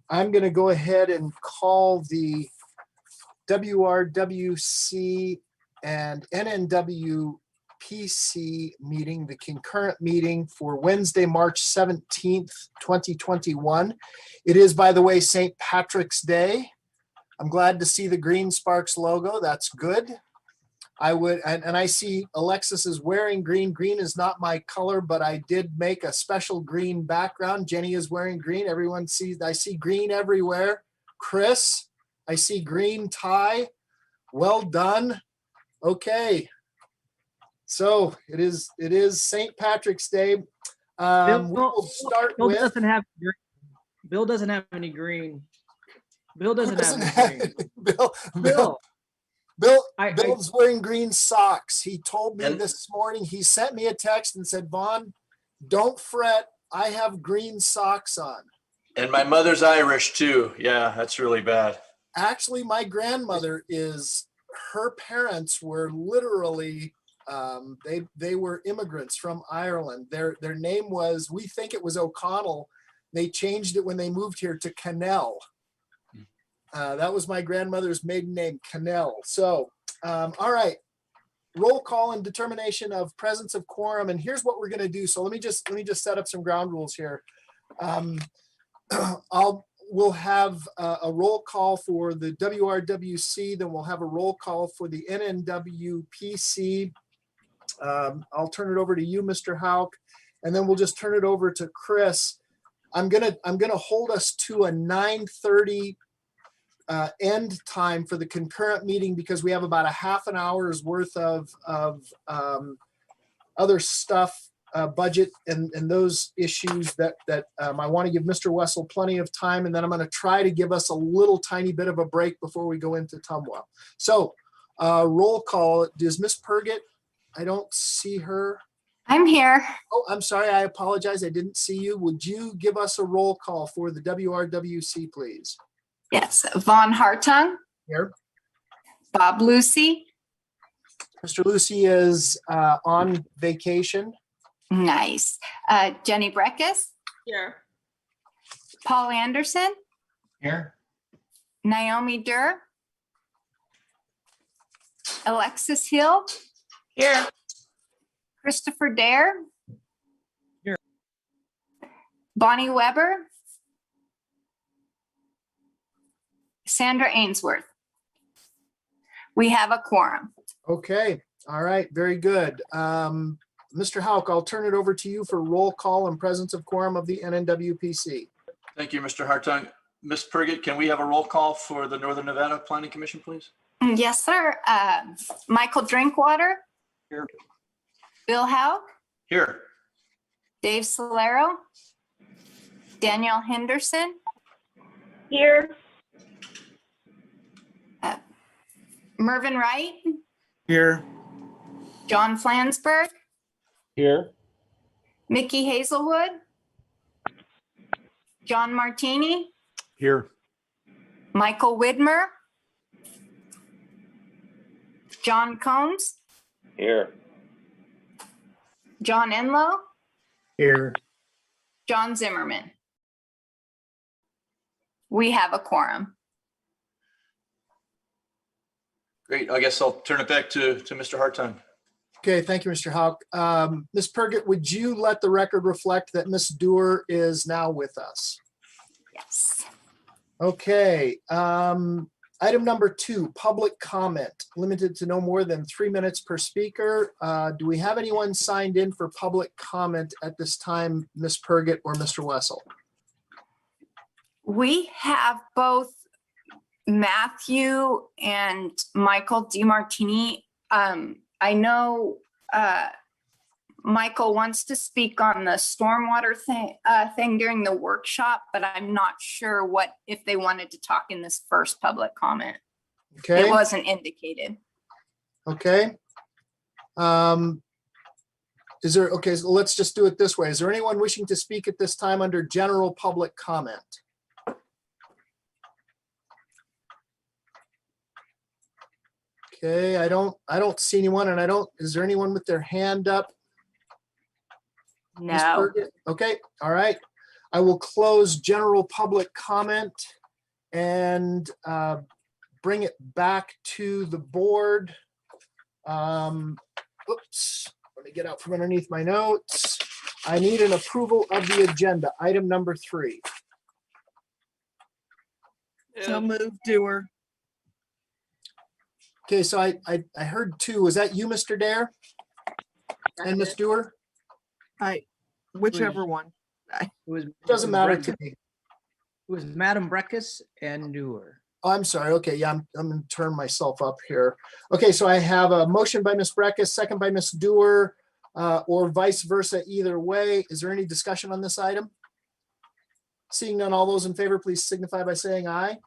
I'm going to go ahead and call the WRWC and NNWPC meeting, the concurrent meeting for Wednesday, March 17th, 2021. It is, by the way, St. Patrick's Day. I'm glad to see the Green Sparks logo. That's good. And I see Alexis is wearing green. Green is not my color, but I did make a special green background. Jenny is wearing green. Everyone sees, I see green everywhere. Chris, I see green tie. Well done. Okay. So it is St. Patrick's Day. We'll start Bill with. doesn't have green. Bill doesn't have any green. Bill doesn't have any green. Bill's wearing green socks. He told me this morning, he sent me a text and said, Vaughn, don't fret. I have green socks on. And my mother's Irish too. Yeah, that's really bad. Actually, my grandmother her parents were literally, they were immigrants from Ireland. Their name was, we think it was O'Connell. They changed it when they moved here to Cannell. That was my grandmother's maiden name, Cannell. So, all right, roll call and determination of presence of quorum. And here's what we're going to do. So let me just set up some ground rules here. We'll have a roll call for the WRWC, then we'll have a roll call for the NNWPC. I'll turn it over to you, Mr. Hauk, and then we'll just turn it over to Chris. I'm gonna hold us to a 9:30 end time for the concurrent meeting because we have about a half an hour's worth of other stuff, budget and those issues that I want to give Mr. Wessel plenty of time, and then I'm going to try to give us a little tiny bit of a break before we go into Tumwa. So roll call. Does Miss Purgett? I don't see her. I'm here. Oh, I'm sorry. I apologize. I didn't see you. Would you give us a roll call for the WRWC, please? Yes, Vaughn Hartung. Here. Bob Lucy. Mr. Lucy is on vacation. Nice. Jenny Breckus. Here. Paul Anderson. Here. Naomi Durr. Alexis Hill. Here. Christopher Dare. Here. Bonnie Weber. Sandra Ainsworth. We have a quorum. Okay. All right. Very good. Mr. Hauk, I'll turn it over to you for roll call and presence of quorum of the NNWPC. Thank you, Mr. Hartung. Ms. Purgett, can we have a roll call for the Northern Nevada Planning Commission, please? Yes, sir. Michael Drinkwater. Here. Bill Hauk. Here. Dave Solero. Danielle Henderson. Here. Mervyn Wright. Here. John Flansburgh. Here. Mickey Hazelwood. John Martini. Here. Michael Widmer. John Combs. Here. John Enlow. Here. John Zimmerman. We have a quorum. Great. I guess I'll turn it back to Mr. Hartung. Okay. Thank you, Mr. Hauk. Ms. Purgett, would you let the record reflect that Ms. Durr is now with us? Yes. Okay. Item number 2, public comment, limited to no more than 3 minutes per speaker. Do we have anyone signed in for public comment at this time, Ms. Purgett or Mr. Wessel? We have both Matthew and Michael DiMartini. I know Michael wants to speak on the stormwater thing during the workshop, but I'm not sure if they wanted to talk in this first public comment. Okay. It wasn't indicated. Okay. Okay, so let's just do it this way. Is there anyone wishing to speak at this time under general public comment? Okay, I don't see anyone, and is there anyone with their hand up? No. Okay, all right. I will close general public comment and bring it back to the board. Oops, let me get out from underneath my notes. I need an approval of the agenda, item number 3. So move, Doer. Okay, so I heard 2. Was that you, Mr. Dare? And Ms. Dewar? Whichever one. It was. Doesn't matter to It me. was Madam Breckus and Newer. Oh, I'm sorry. Okay, yeah, I'm gonna turn myself up here. Okay, so I have a motion by Ms. Breckus, second by Ms. Dewar, or vice versa, either way. Is there any discussion on this item? Seeing none, all those in favor, please signify by saying aye.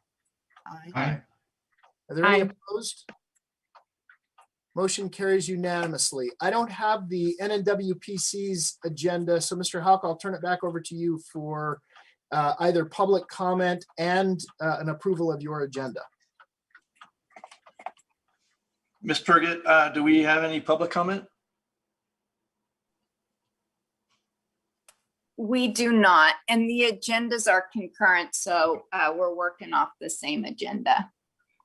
Aye. Are there any Aye. opposed? Motion carries unanimously. I don't have the NNWPC's agenda, so Mr. Houck, I'll turn it back over to you for either public comment and an approval of your agenda. Ms. Purgett, do we have any public comment? We do not, and the agendas are concurrent, so we're working off the same agenda.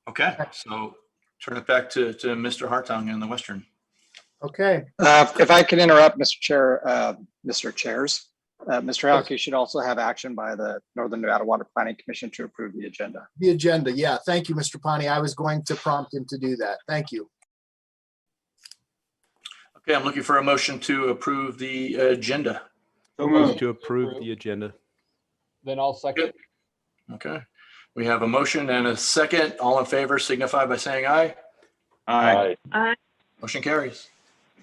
Okay, so turn it back to Mr. Hartung in the Western. Okay, If I can interrupt, Mr. Chair, Mr. Chairs, Mr. Houck, you should also have action by the Northern Nevada Water Planning Commission to approve the agenda. the agenda. Yeah, thank you, Mr. Pani. I was going to prompt him to do that. Thank you. Okay, I'm looking for a motion to approve the agenda. Move to approve the agenda. Then I'll second. Okay, we have a motion and a second. All in favor signify by saying aye. Aye. Motion carries.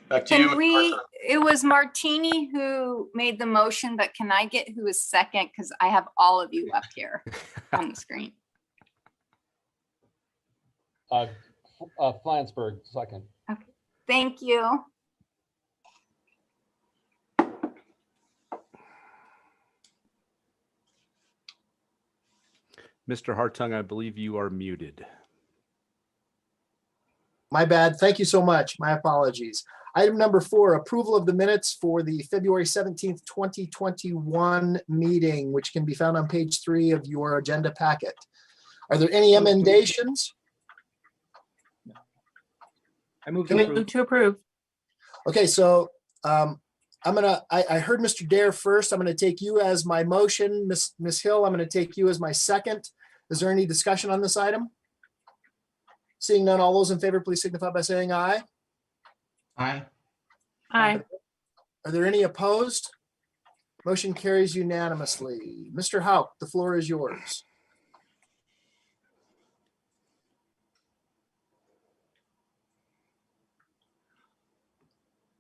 Back to you. Can Mr. we, Hartung. it was Martini who made the motion, but can I get who was second? Because I have all of you up here on the screen. Flansburgh, second. Thank you. Mr. Hartung, I believe you are muted. My bad. Thank you so much. My apologies. Item number 4, approval of the minutes for the February 17th, 2021 meeting, which can be found on page 3 of your agenda packet. Are there any emendations? I moved Can to we- approve. Move to approve. Okay, so I heard Mr. Dare first. I'm gonna take you as my motion. Ms. Hill, I'm gonna take you as my second. Is there any discussion on this item? Seeing none, all those in favor, please signify by saying aye. Aye. Are there any opposed? Motion carries unanimously. Mr. Houck, the floor is yours.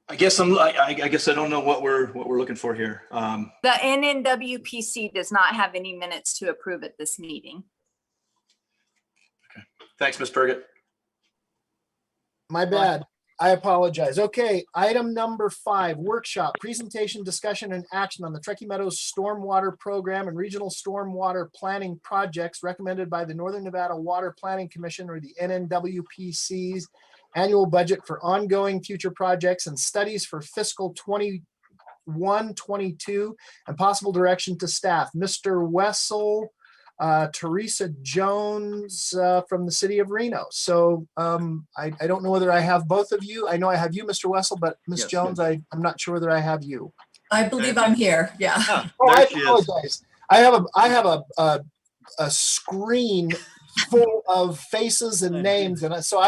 I guess I guess I don't know what we're looking for here. The NNWPC does not have any minutes to approve at this meeting. Thanks, Ms. Purgett. My bad. I apologize. Okay, item number 5, workshop, presentation, discussion, and action on the Truckee Meadows Stormwater Program and Regional Stormwater Planning Projects recommended by the Northern Nevada Water Planning Commission, or the NNWPC's annual budget for ongoing future projects and studies for fiscal 21-22 and possible direction to staff. Mr. Wessel, Teresa Jones from the city of Reno. So I don't know whether I have both of you. I know I have you, Mr. Wessel, but Ms. Yes. Jones, I'm not sure whether I have you. I believe I'm here, yeah. Oh, I There she is. apologize. I have a screen full of faces and names, and so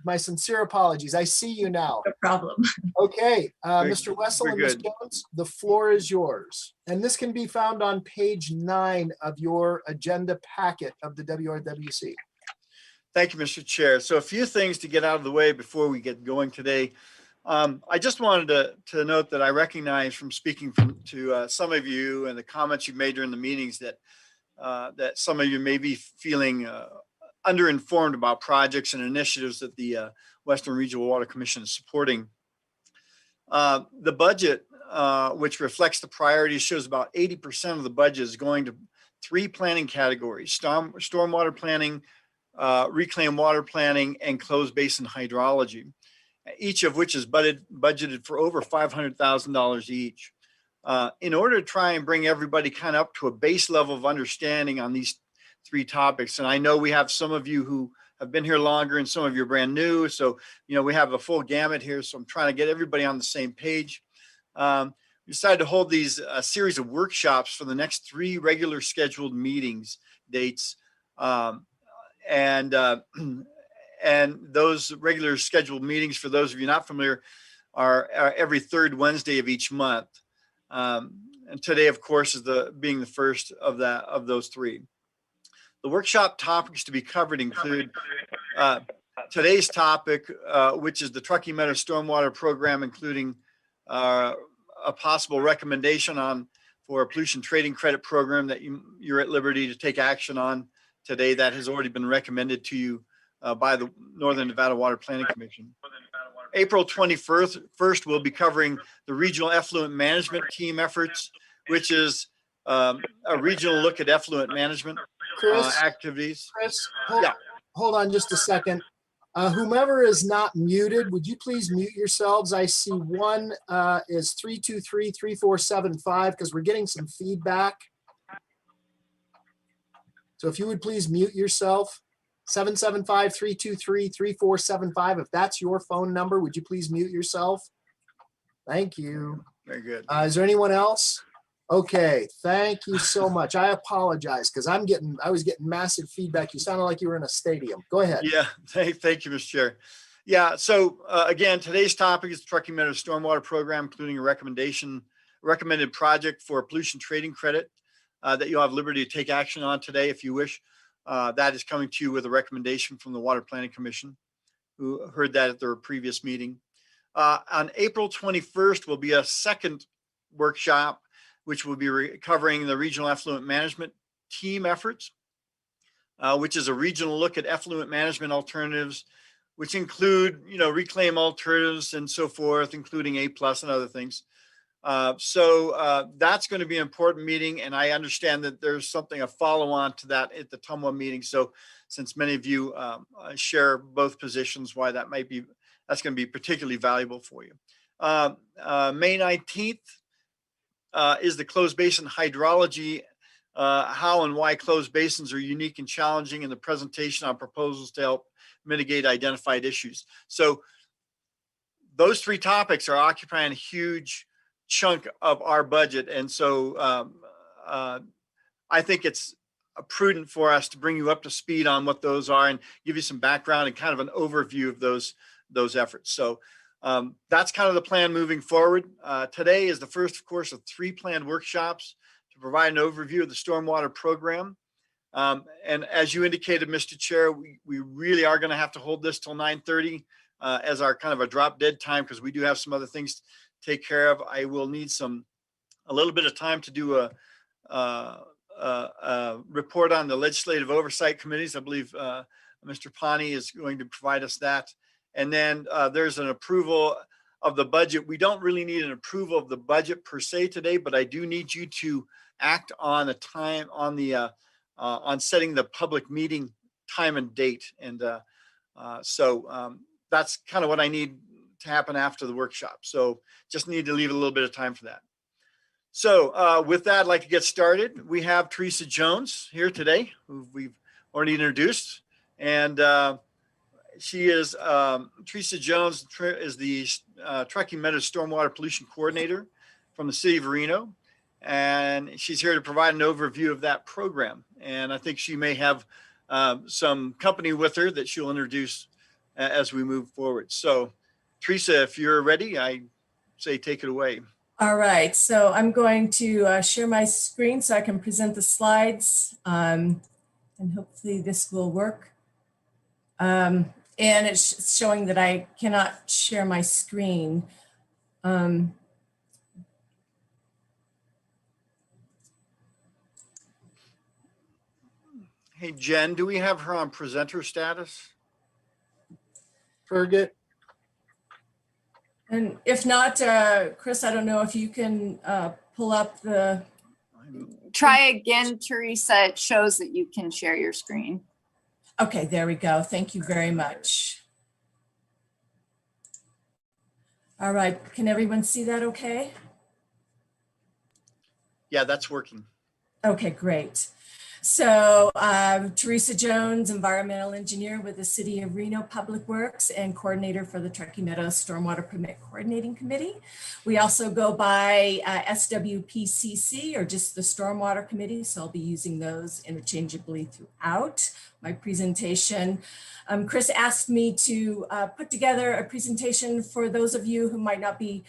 my sincere apologies. I see you now. No problem. Okay, Mr. Wessel very and Ms. good. Jones, the floor is yours. And this can be found on page 9 of your agenda packet of the WRWC. Thank you, Mr. Chair. So a few things to get out of the way before we get going today. I just wanted to note that I recognize from speaking to some of you and the comments you made during the meetings that some of you may be feeling underinformed about projects and initiatives that the Western Regional Water Commission is supporting. The budget, which reflects the priorities, shows about 80% of the budget is going to 3 planning categories: stormwater planning, reclaimed water planning, and closed basin hydrology, each of which is budgeted for over $500,000 each. in order to try and bring everybody kind of up to a base level of understanding on these three topics. And I know we have some of you who have been here longer and some of you are brand new. So, we have a full gamut here. So I'm trying to get everybody on the same page. We decided to hold these series of workshops for the next 3 regular scheduled meetings dates. And those regular scheduled meetings, for those of you not familiar, are every 3rd Wednesday of each month. And today, of course, is being the first of those 3. The workshop topics to be covered include today's topic, which is the Truckee Meadow Stormwater Program, including a possible recommendation for a pollution trading credit program that you're at liberty to take action on today. That has already been recommended to you by the Northern Nevada Water Planning Commission. April 21st, we'll be covering the regional effluent management team efforts, which is a regional look at effluent management Chris, activities. Chris, Yeah. hold on just a second. Whomever is not muted, would you please mute yourselves? I see one is 323-3475 because we're getting some feedback. So if you would please mute yourself. 775-323-3475. If that's your phone number, would you please mute yourself? Thank you. Very good. Is there anyone else? Okay, thank you so much. I apologize because I was getting massive feedback. You sounded like you were in a stadium. Go ahead. Yeah, thank you, Mr. Chair. Yeah, so again, today's topic is the Truckee Meadow Stormwater Program, including a recommended project for a pollution trading credit that you'll have liberty to take action on today if you wish. That is coming to you with a recommendation from the Water Planning Commission, who heard that at their previous meeting. On April 21st will be a second workshop, which will be covering the regional effluent management team efforts, which is a regional look at effluent management alternatives, which include, reclaim alternatives and so forth, including A+ and other things. So that's going to be an important meeting. And I understand that there's a follow-on to that at the Tumwa meeting. So since many of you share both positions, that's going to be particularly valuable for you. May 19th is the closed basin hydrology, how and why closed basins are unique and challenging, in the presentation on proposals to help mitigate identified issues. So those 3 topics are occupying a huge chunk of our budget. And so I think it's prudent for us to bring you up to speed on what those are and give you some background and kind of an overview of those efforts. So that's kind of the plan moving forward. Today is the first, of course, of 3 planned workshops to provide an overview of the stormwater program. And as you indicated, Mr. Chair, we really are going to have to hold this till 9:30 as our kind of a drop dead time, because we do have some other things to take care of. I will need a little bit of time to do a report on the legislative oversight committees. I believe Mr. Pani is going to provide us that. And then there's an approval of the budget. We don't really need an approval of the budget per se today, but I do need you to act on a time on setting the public meeting time and date. And so that's kind of what I need to happen after the workshop. So just need to leave a little bit of time for that. So with that, I'd like to get started. We have Teresa Jones here today, who we've already introduced. And she is, Teresa Jones is the Truckee Meadow Stormwater Pollution Coordinator from the city of Reno. And she's here to provide an overview of that program. And I think she may have some company with her that she'll introduce as we move forward. So Teresa, if you're ready, I say take it away. All right, so I'm going to share my screen so I can present the slides, and hopefully this will work. And it's showing that I cannot share my screen. Hey, Jen, do we have her on presenter status? Ferget. And if not, Chris, I don't know if you can pull up the. Try again, Teresa. It shows that you can share your screen. Okay, there we go. Thank you very much. All right, can everyone see that okay? Yeah, that's working. Okay, great. So Teresa Jones, environmental engineer with the City of Reno Public Works and coordinator for the Truckee Meadows Stormwater Permit Coordinating Committee. We also go by SWPCC or just the Stormwater Committee. So I'll be using those interchangeably throughout my presentation. Chris asked me to put together a presentation for those of you who might not be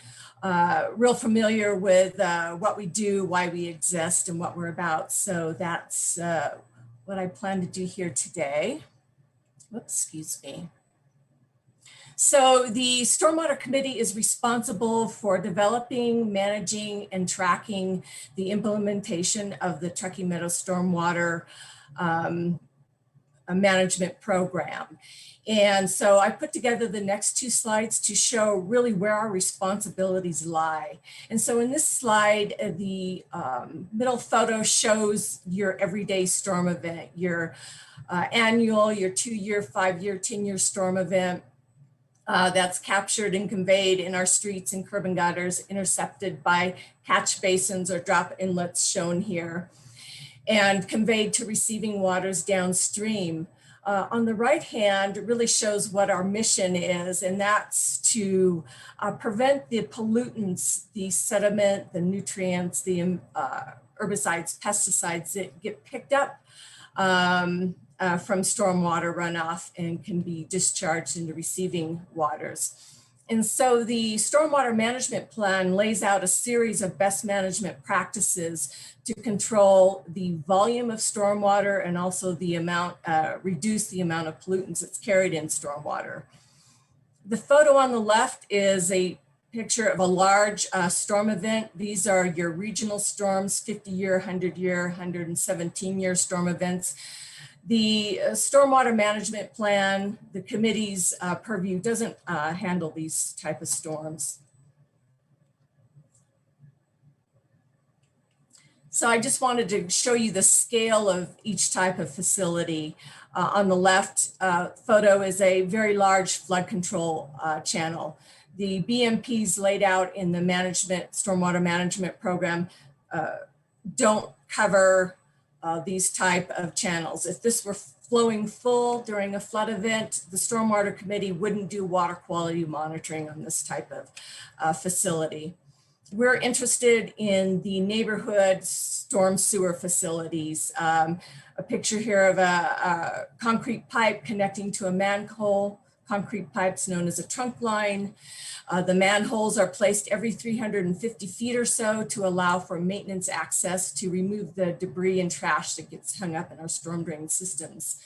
real familiar with what we do, why we exist, and what we're about. So that's what I plan to do here today. Whoops, excuse me. So the Stormwater Committee is responsible for developing, managing, and tracking the implementation of the Truckee Meadows Stormwater Management Program. And so I put together the next two slides to show really where our responsibilities lie. And so in this slide, the middle photo shows your everyday storm event, your annual, your 2-year, 5-year, 10-year storm event that's captured and conveyed in our streets and curb and gutters, intercepted by catch basins or drop inlets shown here, and conveyed to receiving waters downstream. On the right hand, it really shows what our mission is, and that's to prevent the pollutants, the sediment, the nutrients, the herbicides, pesticides that get picked up from stormwater runoff and can be discharged into receiving waters. And so the Stormwater Management Plan lays out a series of best management practices to control the volume of stormwater and also the amount, reduce the amount of pollutants that's carried in stormwater. The photo on the left is a picture of a large storm event. These are your regional storms, 50-year, 100-year, 117-year storm events. The Stormwater Management Plan, the committee's purview, doesn't handle these type of storms. So I just wanted to show you the scale of each type of facility. On the left photo is a very large flood control channel. The BMPs laid out in the stormwater management program don't cover these type of channels. If this were flowing full during a flood event, the Stormwater Committee wouldn't do water quality monitoring on this type of facility. We're interested in the neighborhood storm sewer facilities. A picture here of a concrete pipe connecting to a manhole. Concrete pipes known as a trunk line. The manholes are placed every 350 feet or so to allow for maintenance access to remove the debris and trash that gets hung up in our storm drain systems.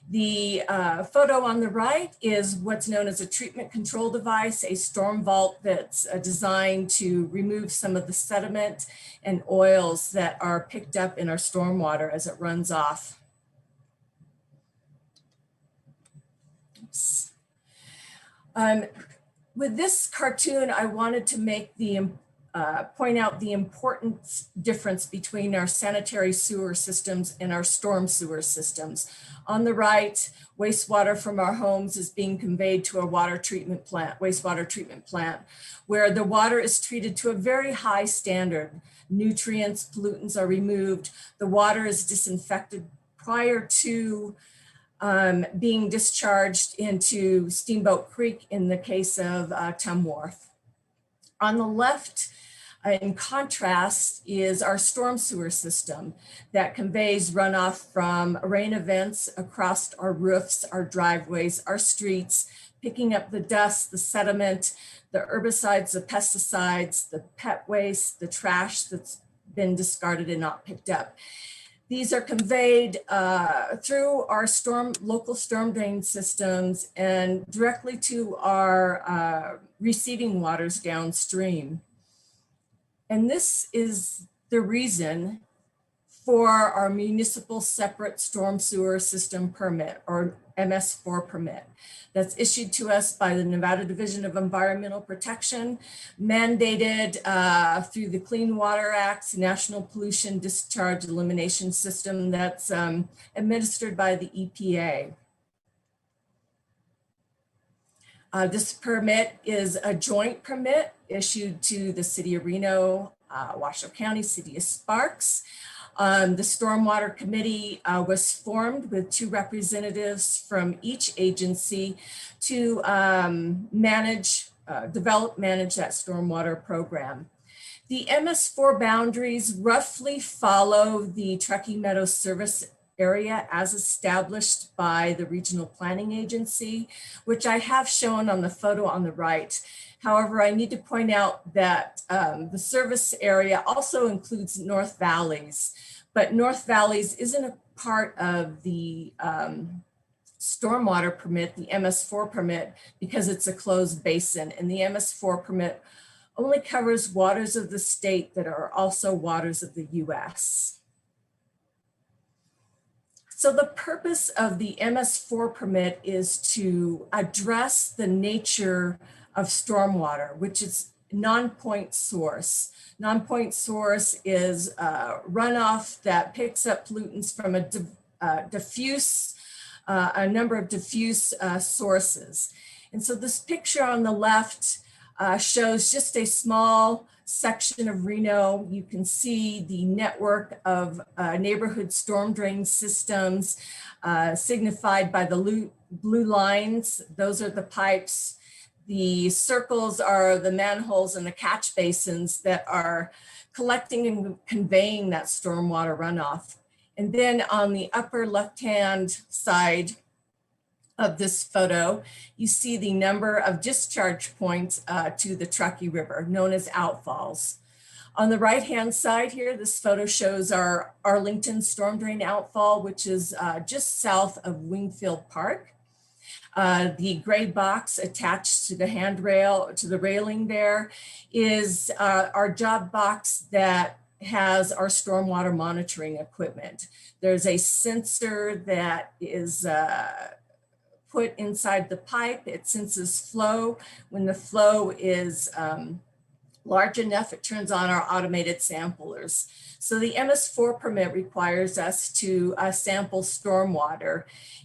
The photo on the right is what's known as a treatment control device, a storm vault that's designed to remove some of the sediment and oils that are picked up in our stormwater as it runs off. Oops. With this cartoon, I wanted to make point out the important difference between our sanitary sewer systems and our storm sewer systems. On the right, wastewater from our homes is being conveyed to a wastewater treatment plant, where the water is treated to a very high standard. Nutrients, pollutants are removed. The water is disinfected prior to being discharged into Steamboat Creek in the case of Tum Wharf. On the left, in contrast, is our storm sewer system that conveys runoff from rain events across our roofs, our driveways, our streets, picking up the dust, the sediment, the herbicides, the pesticides, the pet waste, the trash that's been discarded and not picked up. These are conveyed through our local storm drain systems and directly to our receiving waters downstream. And this is the reason for our municipal separate storm sewer system permit, or MS4 permit, that's issued to us by the Nevada Division of Environmental Protection, mandated through the Clean Water Act's National Pollution Discharge Elimination System that's administered by the EPA. This permit is a joint permit issued to the City of Reno, Washoe County, City of Sparks. The Stormwater Committee was formed with 2 representatives from each agency to develop, manage that stormwater program. The MS4 boundaries roughly follow the Truckee Meadows service area as established by the Regional Planning Agency, which I have shown on the photo on the right. However, I need to point out that the service area also includes North Valleys, but North Valleys isn't a part of the stormwater permit, the MS4 permit, because it's a closed basin, and the MS4 permit only covers waters of the state that are also waters of the US. So the purpose of the MS4 permit is to address the nature of stormwater, which is non-point source. Non-point source is runoff that picks up pollutants from a number of diffuse sources. And so this picture on the left shows just a small section of Reno. You can see the network of neighborhood storm drain systems signified by the blue lines. Those are the pipes. The circles are the manholes and the catch basins that are collecting and conveying that stormwater runoff. And then on the upper left-hand side of this photo, you see the number of discharge points to the Truckee River, known as outfalls. On the right-hand side here, this photo shows our Arlington storm drain outfall, which is just south of Wingfield Park. The gray box attached to the handrail, to the railing there, is our job box that has our stormwater monitoring equipment. There's a sensor that is put inside the pipe. It senses flow. When the flow is large enough, it turns on our automated samplers. So the MS4 permit requires us to sample stormwater,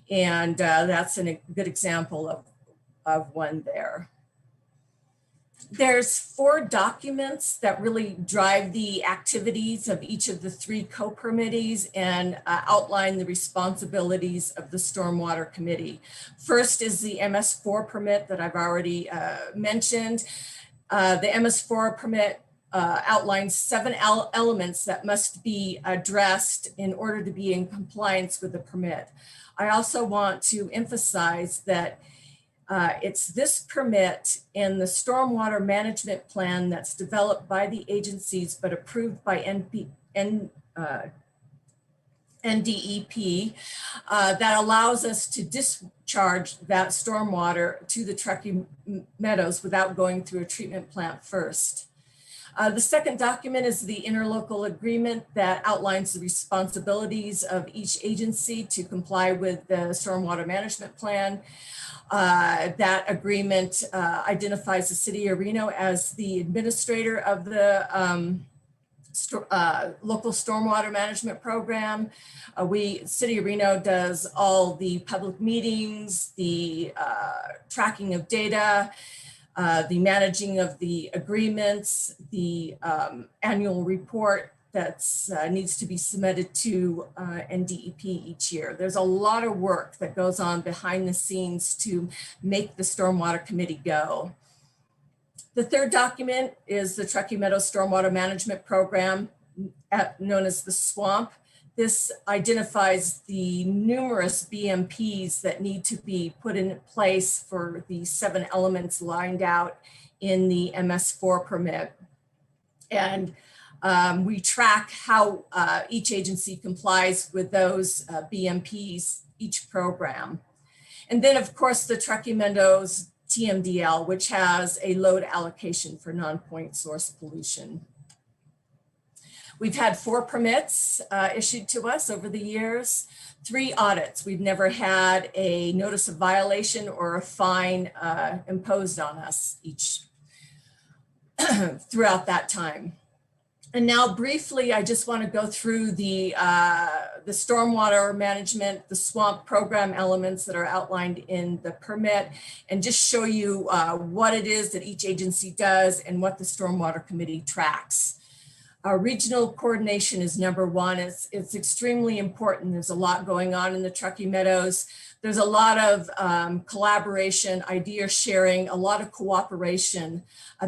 and that's a good example of one there. There's 4 documents that really drive the activities of each of the 3 co-permittees and outline the responsibilities of the Stormwater Committee. First is the MS4 permit that I've already mentioned. The MS4 permit outlines 7 elements that must be addressed in order to be in compliance with the permit. I also want to emphasize that it's this permit and the stormwater management plan that's developed by the agencies but approved by NDEP that allows us to discharge that stormwater to the Truckee Meadows without going through a treatment plant first. The second document is the interlocal agreement that outlines the responsibilities of each agency to comply with the stormwater management plan. That agreement identifies the city of Reno as the administrator of the local stormwater management program. City of Reno does all the public meetings, the tracking of data, the managing of the agreements, the annual report that needs to be submitted to NDEP each year. There's a lot of work that goes on behind the scenes to make the Stormwater Committee go. The third document is the Truckee Meadows Stormwater Management Program, known as the SWAMP. This identifies the numerous BMPs that need to be put in place for the 7 elements lined out in the MS4 permit. And we track how each agency complies with those BMPs, each program. And then of course the Truckee Meadows TMDL, which has a load allocation for non-point source pollution. We've had 4 permits issued to us over the years, 3 audits. We've never had a notice of violation or a fine imposed on us each throughout that time. And now briefly, I just want to go through the stormwater management, the SWAMP program elements that are outlined in the permit, and just show you what it is that each agency does and what the Stormwater Committee tracks. Our regional coordination is number one. It's extremely important. There's a lot going on in the Truckee Meadows. There's a lot of collaboration, idea sharing, a lot of cooperation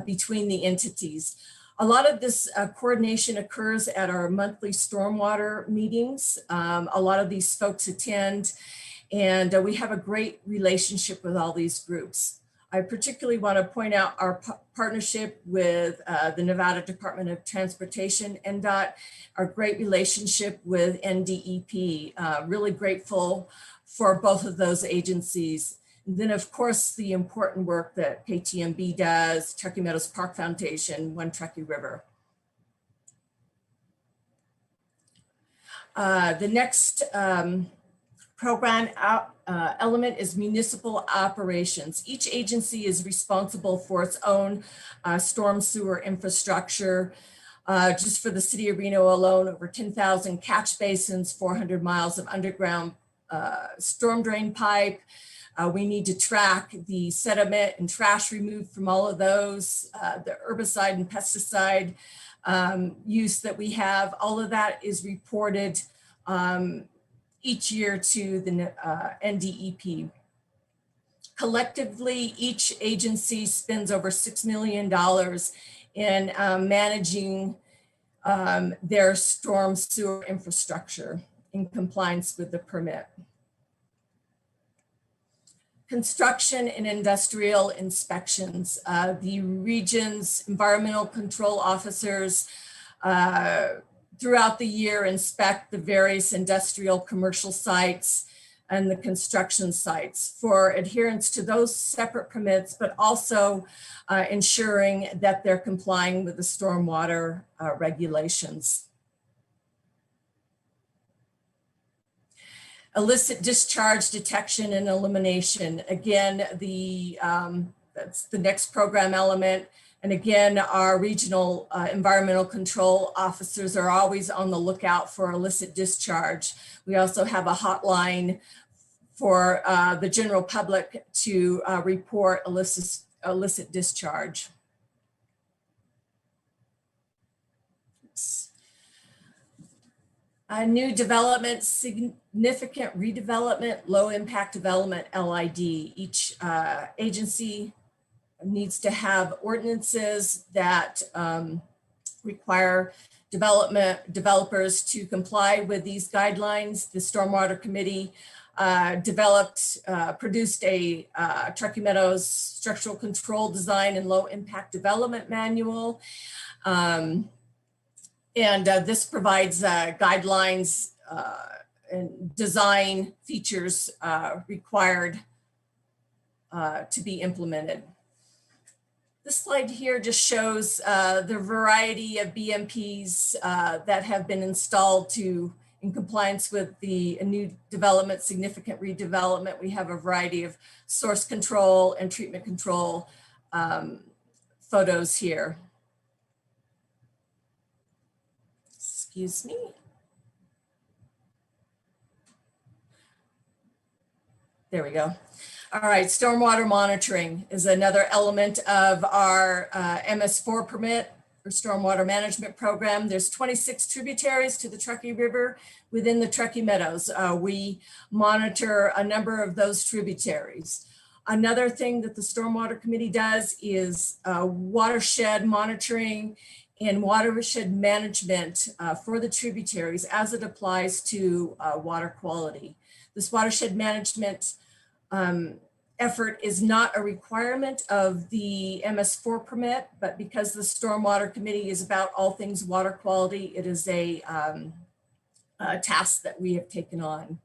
between the entities. A lot of this coordination occurs at our monthly stormwater meetings. A lot of these folks attend, and we have a great relationship with all these groups. I particularly want to point out our partnership with the Nevada Department of Transportation, NDOT, our great relationship with NDEP. Really grateful for both of those agencies. And then, of course, the important work that KTMB does, Truckee Meadows Park Foundation, One Truckee River. The next program element is municipal operations. Each agency is responsible for its own storm sewer infrastructure. Just for the city of Reno alone, over 10,000 catch basins, 400 miles of underground storm drain pipe. We need to track the sediment and trash removed from all of those, the herbicide and pesticide use that we have. All of that is reported each year to the NDEP. Collectively, each agency spends over $6 million in managing their storm sewer infrastructure in compliance with the permit. Construction and industrial inspections. The region's environmental control officers throughout the year inspect the various industrial commercial sites and the construction sites for adherence to those separate permits, but also ensuring that they're complying with the stormwater regulations. Illicit discharge detection and elimination. Again, that's the next program element. And again, our regional environmental control officers are always on the lookout for illicit discharge. We also have a hotline for the general public to report illicit discharge. A new development, significant redevelopment, low impact development, LID. Each agency needs to have ordinances that require developers to comply with these guidelines. The Stormwater Committee produced a Truckee Meadows structural control design and low impact development manual. And this provides guidelines and design features required to be implemented. This slide here just shows the variety of BMPs that have been installed in compliance with the new development, significant redevelopment. We have a variety of source control and treatment control photos here. Excuse me. There we go. All right, stormwater monitoring is another element of our MS4 permit or stormwater management program. There's 26 tributaries to the Truckee River within the Truckee Meadows. We monitor a number of those tributaries. Another thing that the Stormwater Committee does is watershed monitoring and watershed management for the tributaries as it applies to water quality. This watershed management effort is not a requirement of the MS4 permit, but because the Stormwater Committee is about all things water quality, it is a task that we have taken on.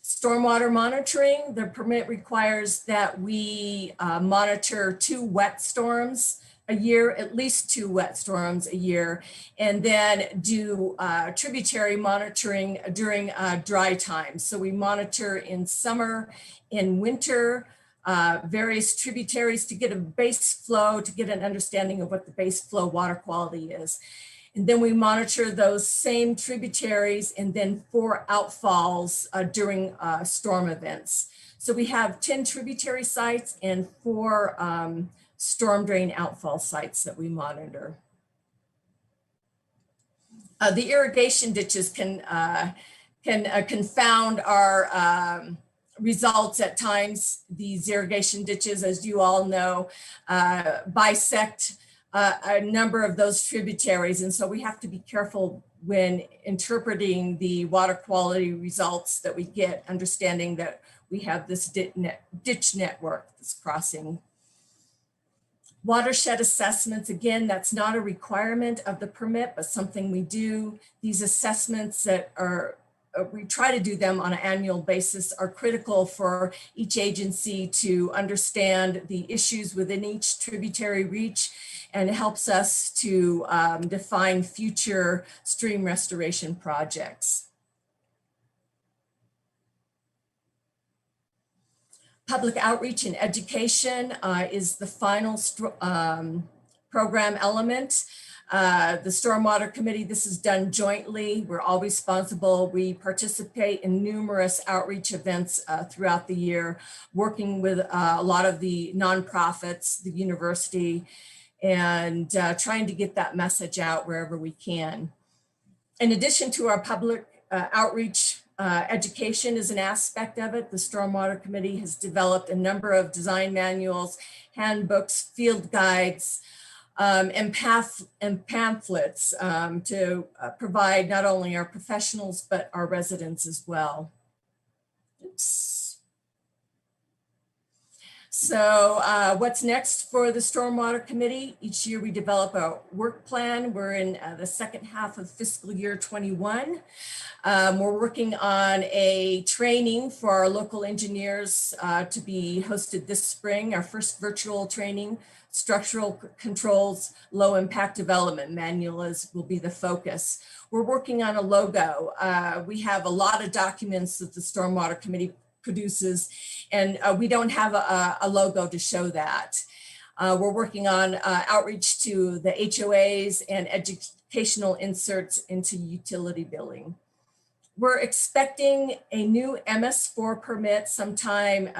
Stormwater monitoring, the permit requires that we monitor 2 wet storms a year, at least 2 wet storms a year, and then do tributary monitoring during dry time. So we monitor in summer, in winter, various tributaries to get a base flow, to get an understanding of what the base flow water quality is. And then we monitor those same tributaries and then 4 outfalls during storm events. So we have 10 tributary sites and 4 storm drain outfall sites that we monitor. The irrigation ditches can confound our results at times. These irrigation ditches, as you all know, bisect a number of those tributaries. And so we have to be careful when interpreting the water quality results that we get, understanding that we have this ditch network that's crossing. Watershed assessments, again, that's not a requirement of the permit, but something we do. These assessments that are, we try to do them on an annual basis, are critical for each agency to understand the issues within each tributary reach, and helps us to define future stream restoration projects. Public outreach and education is the final program element. The Stormwater Committee, this is done jointly. We're all responsible. We participate in numerous outreach events throughout the year, working with a lot of the nonprofits, the university, and trying to get that message out wherever we can. In addition to our public outreach, education is an aspect of it. The Stormwater Committee has developed a number of design manuals, handbooks, field guides, and pamphlets to provide not only our professionals, but our residents as well. Oops. So what's next for the Stormwater Committee? Each year we develop a work plan. We're in the second half of fiscal year 21. We're working on a training for our local engineers to be hosted this spring, our first virtual training. Structural controls, low impact development manual will be the focus. We're working on a logo. We have a lot of documents that the Stormwater Committee produces, and we don't have a logo to show that. We're working on outreach to the HOAs and educational inserts into utility billing. We're expecting a new MS4 permit sometime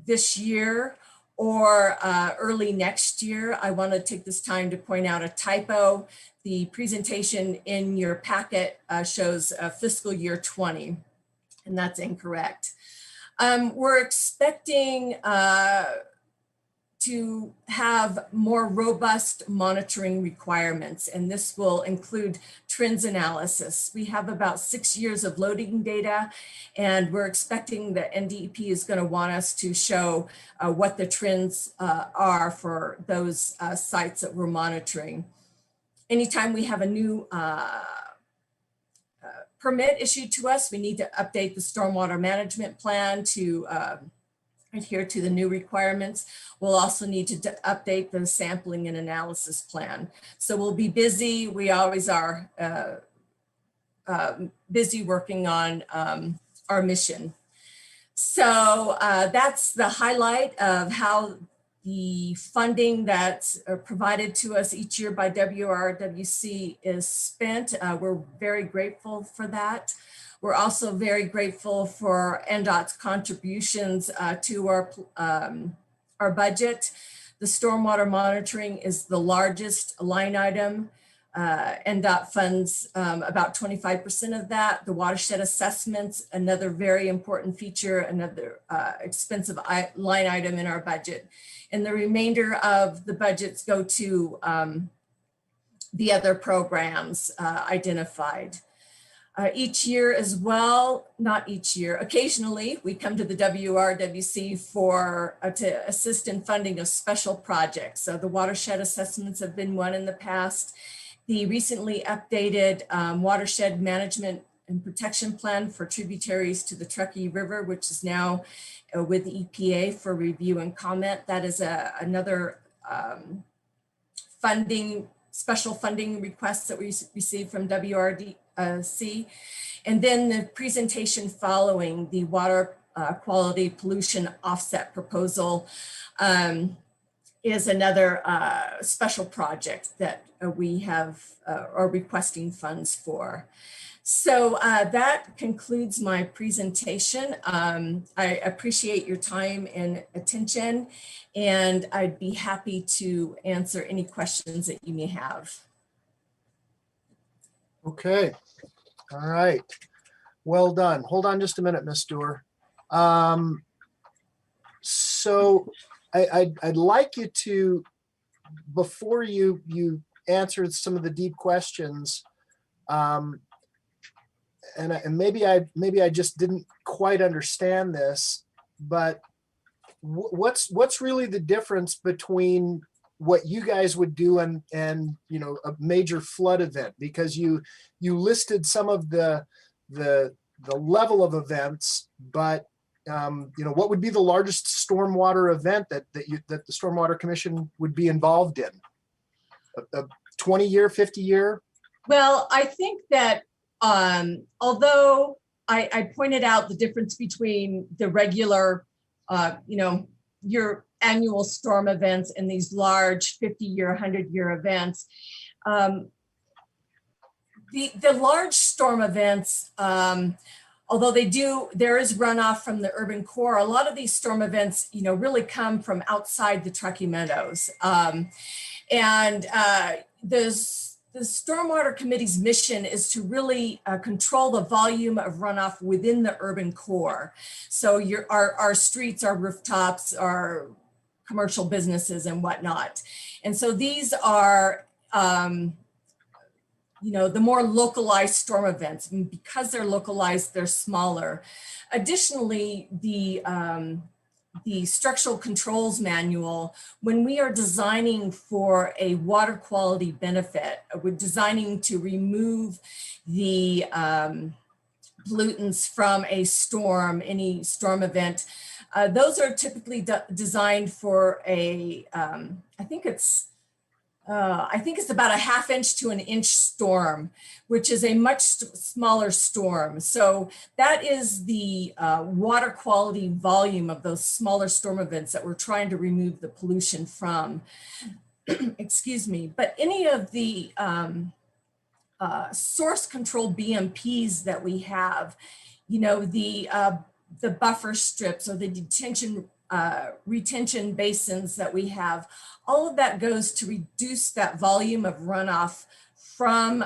this year or early next year. I want to take this time to point out a typo. The presentation in your packet shows fiscal year 20, and that's incorrect. We're expecting to have more robust monitoring requirements, and this will include trends analysis. We have about 6 years of loading data, and we're expecting that NDEP is going to want us to show what the trends are for those sites that we're monitoring. Anytime we have a new permit issued to us, we need to update the stormwater management plan to adhere to the new requirements. We'll also need to update the sampling and analysis plan. So we'll be busy. We always are busy working on our mission. So that's the highlight of how the funding that's provided to us each year by WRWC is spent. We're very grateful for that. We're also very grateful for NDOT's contributions to our budget. The stormwater monitoring is the largest line item. NDOT funds about 25% of that. The watershed assessments, another very important feature, another expensive line item in our budget. And the remainder of the budgets go to the other programs identified. Each year as well, not each year, occasionally we come to the WRWC for to assist in funding of special projects. So the watershed assessments have been one in the past. The recently updated watershed management and protection plan for tributaries to the Truckee River, which is now with the EPA for review and comment. That is another special funding request that we received from WRDC. And then the presentation following the water quality pollution offset proposal is another special project that we have are requesting funds for. So that concludes my presentation. I appreciate your time and attention, and I'd be happy to answer any questions that you may have. Okay, all right. Well done. Hold on just a minute, Ms. Dewar. So I'd like you to, before you answer some of the deep questions, and maybe I just didn't quite understand this, but what's really the difference between what you guys would do and a major flood event? Because you listed some of the level of events, but what would be the largest stormwater event that the Stormwater Commission would be involved in? A 20-year, 50-year? Well, I think that although I pointed out the difference between the regular, your annual storm events and these large 50-year, 100-year events, the large storm events, although there is runoff from the urban core, a lot of these storm events, really come from outside the Truckee Meadows. The Stormwater Committee's mission is to really control the volume of runoff within the urban core. So our streets, our rooftops, our commercial businesses and whatnot. And so these are, the more localized storm events. And because they're localized, they're smaller. Additionally, the structural controls manual, when we are designing for a water quality benefit, we're designing to remove the pollutants from a storm, any storm event. Those are typically designed for a, I think it's about a 1/2 inch to 1 inch storm, which is a much smaller storm. So that is the water quality volume of those smaller storm events that we're trying to remove the pollution from. Excuse me. But any of the source control BMPs that we have, the buffer strips or the retention basins that we have, all of that goes to reduce that volume of runoff from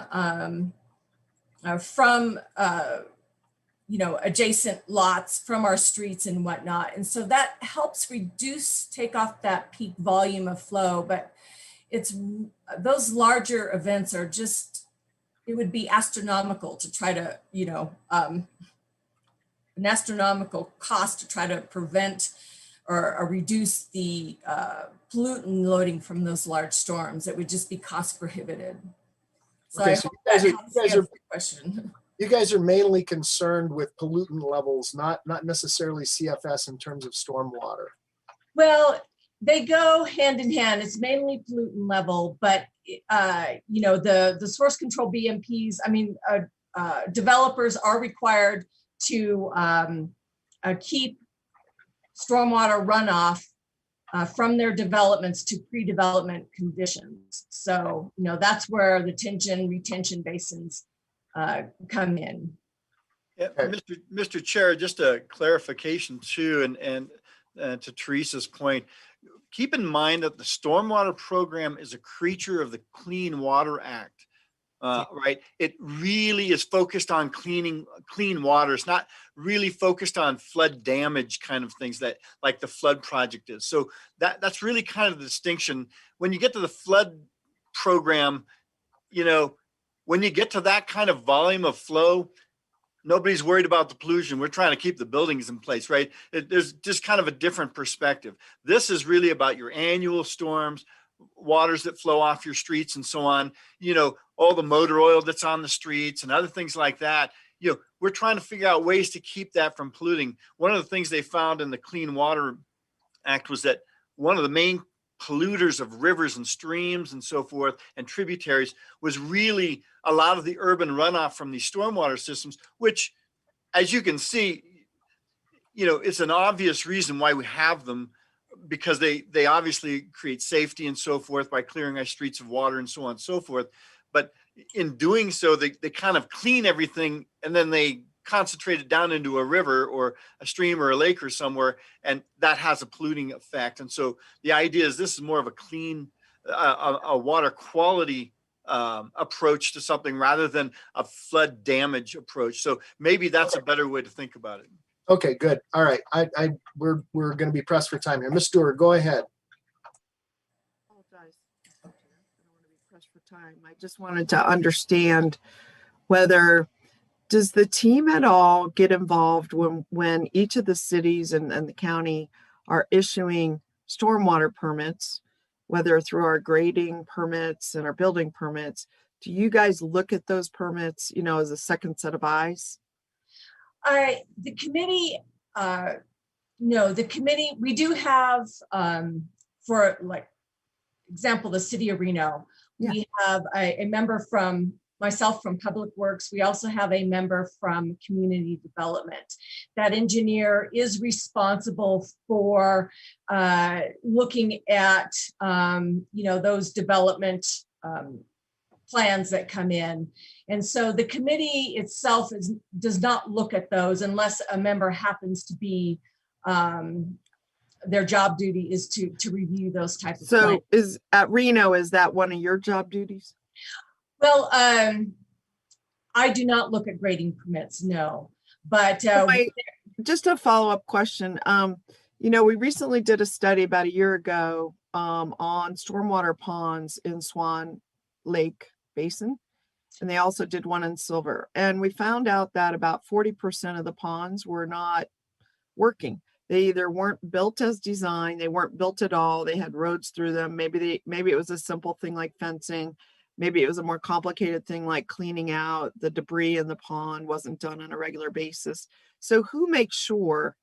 adjacent lots, from our streets and whatnot. And so that helps take off that peak volume of flow. But those larger events are just, it would be astronomical to try to, an astronomical cost to try to prevent or reduce the pollutant loading from those large storms. It would just be cost prohibited. So Okay, I so hope that helps answer the question. You guys are mainly concerned with pollutant levels, not necessarily CFS in terms of stormwater. Well, they go hand in hand. It's mainly pollutant level, but the source control BMPs, developers are required to keep stormwater runoff from their developments to pre-development conditions. So, that's where the retention basins come in. Yeah, Mr. Chair, just a clarification too, and to Teresa's point, keep in mind that the stormwater program is a creature of the Clean Water Act. Right? It really is focused on clean water. It's not really focused on flood damage kind of things like the flood project is. So that's really kind of the distinction. When you get to the flood program, when you get to that kind of volume of flow, nobody's worried about the pollution. We're trying to keep the buildings in place, right? There's just kind of a different perspective. This is really about your annual storms, waters that flow off your streets and so on, all the motor oil that's on the streets and other things like that. We're trying to figure out ways to keep that from polluting. One of the things they found in the Clean Water Act was that one of the main polluters of rivers and streams and so forth and tributaries was really a lot of the urban runoff from these stormwater systems, which, as you can see, it's an obvious reason why we have them, because they obviously create safety and so forth by clearing our streets of water and so on and so forth. But in doing so, they kind of clean everything and then they concentrate it down into a river or a stream or a lake or somewhere, and that has a polluting effect. And so the idea is this is more of a clean, a water quality approach to something rather than a flood damage approach. So maybe that's a better way to think about it. Okay, good. All right. We're going to be pressed for time here. Ms. Stewart, go ahead. Apologize. I don't want to be pressed for time. I just wanted to understand whether, does the team at all get involved when each of the cities and the county are issuing stormwater permits, whether through our grading permits and our building permits? Do you guys look at those permits, as a second set of eyes? The committee, no, the committee, we do have, for like example, the city of Reno, we have a member from myself from Public Works. We also have a member from Community Development. That engineer is responsible for looking at, those development plans that come in. And so the committee itself does not look at those unless a member happens to be, their job duty is to review those types of plans. So is at Reno, is that one of your job duties? Well, I do not look at grading permits, no, but Just a follow-up question. We recently did a study about a year ago on stormwater ponds in Swan Lake Basin. And they also did one in Silver. And we found out that about 40% of the ponds were not working. They either weren't built as designed, they weren't built at all, they had roads through them. Maybe it was a simple thing like fencing. Maybe it was a more complicated thing like cleaning out the debris in the pond wasn't done on a regular basis. So who makes sure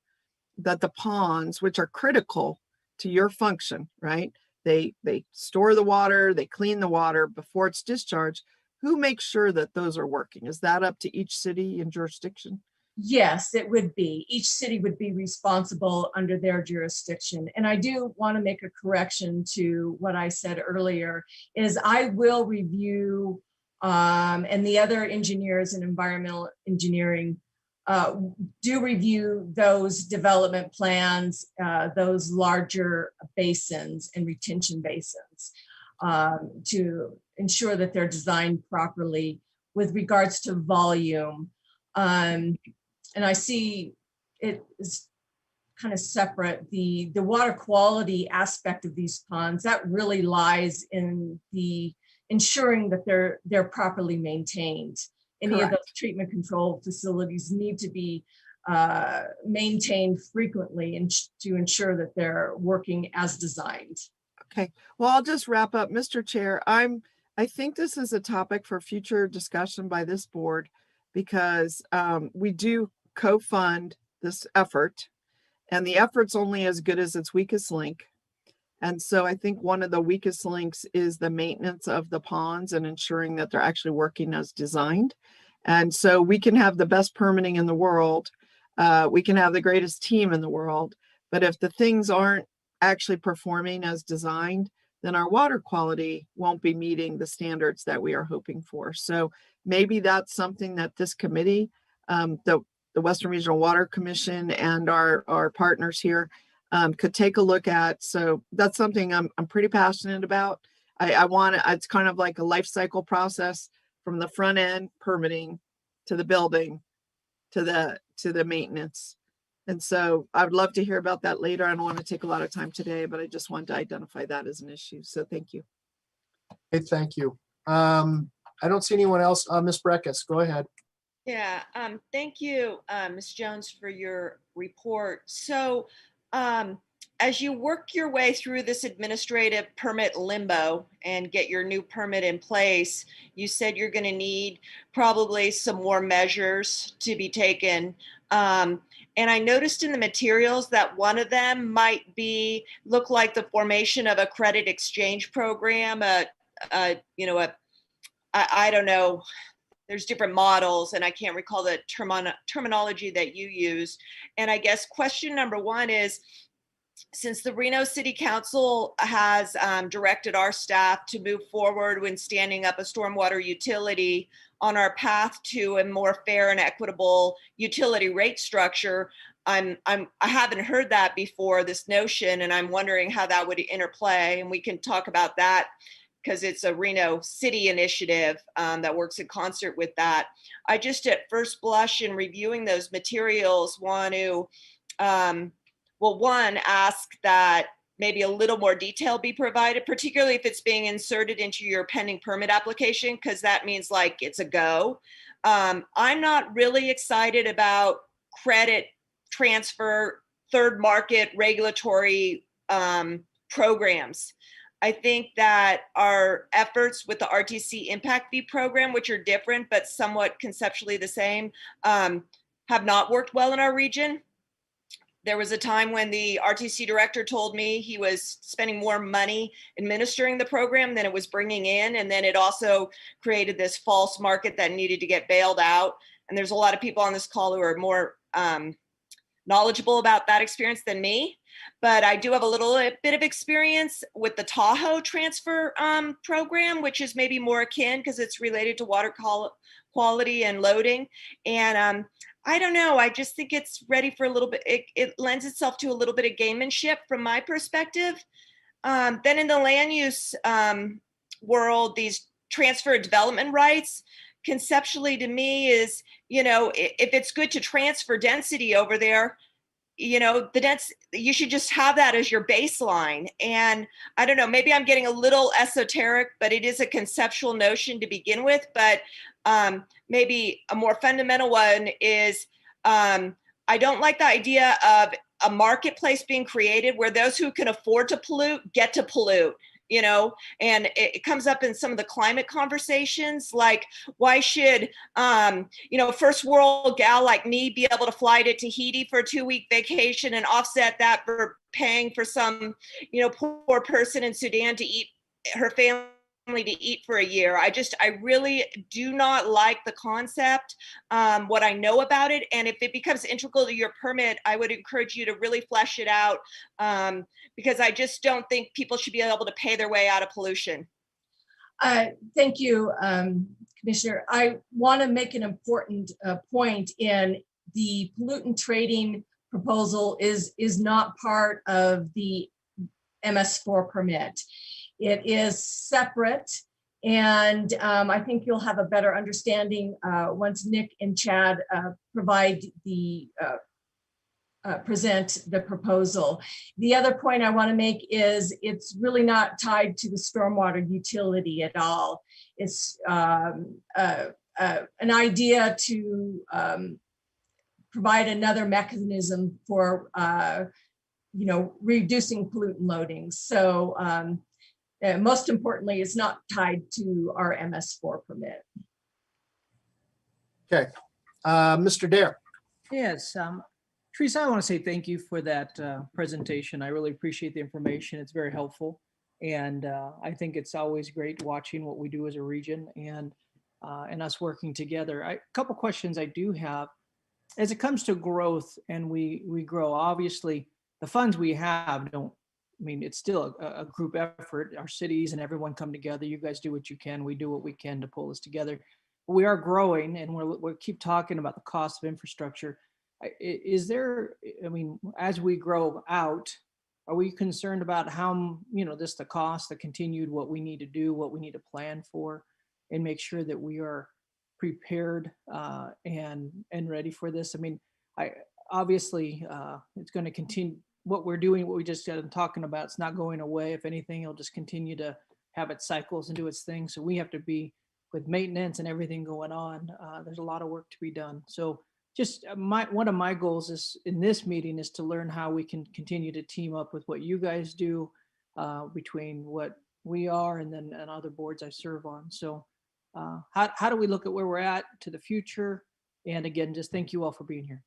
that the ponds, which are critical to your function, right? They store the water, they clean the water before it's discharged. Who makes sure that those are working? Is that up to each city and jurisdiction? yes, it would be. Each city would be responsible under their jurisdiction. And I do want to make a correction to what I said earlier, is I will review, and the other engineers in environmental engineering do review those development plans, those larger basins and retention basins, to ensure that they're designed properly with regards to volume. And I see it is kind of separate. The water quality aspect of these ponds, that really lies in the ensuring that they're properly maintained. Any of those treatment control facilities need to be maintained frequently and to ensure that they're working as designed. Okay, well, I'll just wrap up. Mr. Chair, I think this is a topic for future discussion by this board, because we do co-fund this effort, and the effort's only as good as its weakest link. And so I think one of the weakest links is the maintenance of the ponds and ensuring that they're actually working as designed. And so we can have the best permitting in the world, we can have the greatest team in the world, but if the things aren't actually performing as designed, then our water quality won't be meeting the standards that we are hoping for. So maybe that's something that this committee, the Western Regional Water Commission and our partners here could take a look at. So that's something I'm pretty passionate about. I want to, it's kind of like a life cycle process from the front end permitting to the building to the maintenance. And so I would love to hear about that later. I don't want to take a lot of time today, but I just wanted to identify that as an issue. So thank you. Okay, thank you. I don't see anyone else. Ms. Breckus, go ahead. Yeah, thank you, Ms. Jones, for your report. So as you work your way through this administrative permit limbo and get your new permit in place, you said you're going to need probably some more measures to be taken. And I noticed in the materials that one of them might look like the formation of a credit exchange program, I don't know, there's different models and I can't recall the terminology that you use. And I guess question number one is, since the Reno City Council has directed our staff to move forward when standing up a stormwater utility on our path to a more fair and equitable utility rate structure, I haven't heard that before, this notion, and I'm wondering how that would interplay, and we can talk about that because it's a Reno City initiative that works in concert with that. I just at first blush in reviewing those materials want to, well, one, ask that maybe a little more detail be provided, particularly if it's being inserted into your pending permit application, because that means like it's a go. I'm not really excited about credit transfer, third market regulatory programs. I think that our efforts with the RTC Impact Fee program, which are different but somewhat conceptually the same, have not worked well in our region. There was a time when the RTC director told me he was spending more money administering the program than it was bringing in. And then it also created this false market that needed to get bailed out. And there's a lot of people on this call who are more knowledgeable about that experience than me. But I do have a little bit of experience with the Tahoe transfer program, which is maybe more akin because it's related to water quality and loading. And I don't know, I just think it's ready for a little bit, it lends itself to a little bit of gamemanship from my perspective. Then in the land use world, these transfer development rights, conceptually to me is, you know, if it's good to transfer density over there, you know, you should just have that as your baseline. And I don't know, maybe I'm getting a little esoteric, but it is a conceptual notion to begin with. But maybe a more fundamental one is I don't like the idea of a marketplace being created where those who can afford to pollute get to pollute. You know, and it comes up in some of the climate conversations, like why should, you know, first world gal like me be able to fly to Tahiti for a 2-week vacation and offset that for paying for some, you know, poor person in Sudan to eat, her family to eat for a year. I really do not like the concept, what I know about it. And if it becomes integral to your permit, I would encourage you to really flesh it out, because I just don't think people should be able to pay their way out of pollution. Thank you, Commissioner. I want to make an important point in the pollutant trading proposal is not part of the MS4 permit. It is separate, and I think you'll have a better understanding once Nick and Chad provide the present the proposal. The other point I want to make is it's really not tied to the stormwater utility at all. It's an idea to provide another mechanism for you know, reducing pollutant loading. So most importantly, it's not tied to our MS4 permit. Okay, Mr. Dare. Yes, Teresa, I want to say thank you for that presentation. I really appreciate the information. It's very helpful. And I think it's always great watching what we do as a region and us working together. A couple questions I do have. As it comes to growth and we grow, obviously the funds we have don't, I mean, it's still a group effort. Our cities and everyone come together. You guys do what you can. We do what we can to pull this together. But we are growing, and we keep talking about the cost of infrastructure. Is there, I mean, as we grow out, are we concerned about how, you know, the cost, the continued, what we need to do, what we need to plan for, and make sure that we are prepared and ready for this? I mean, obviously it's going to continue. What we're doing, what we just got talking about, it's not going away. If anything, it'll just continue to have its cycles and do its thing. So we have to be, with maintenance and everything going on, there's a lot of work to be done. So just one of my goals is in this meeting is to learn how we can continue to team up with what you guys do, between what we are and then and other boards I serve on. So how do we look at where we're at to the future? And again, just thank you all for being here.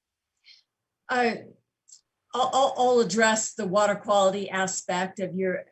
I'll address the water quality aspect of your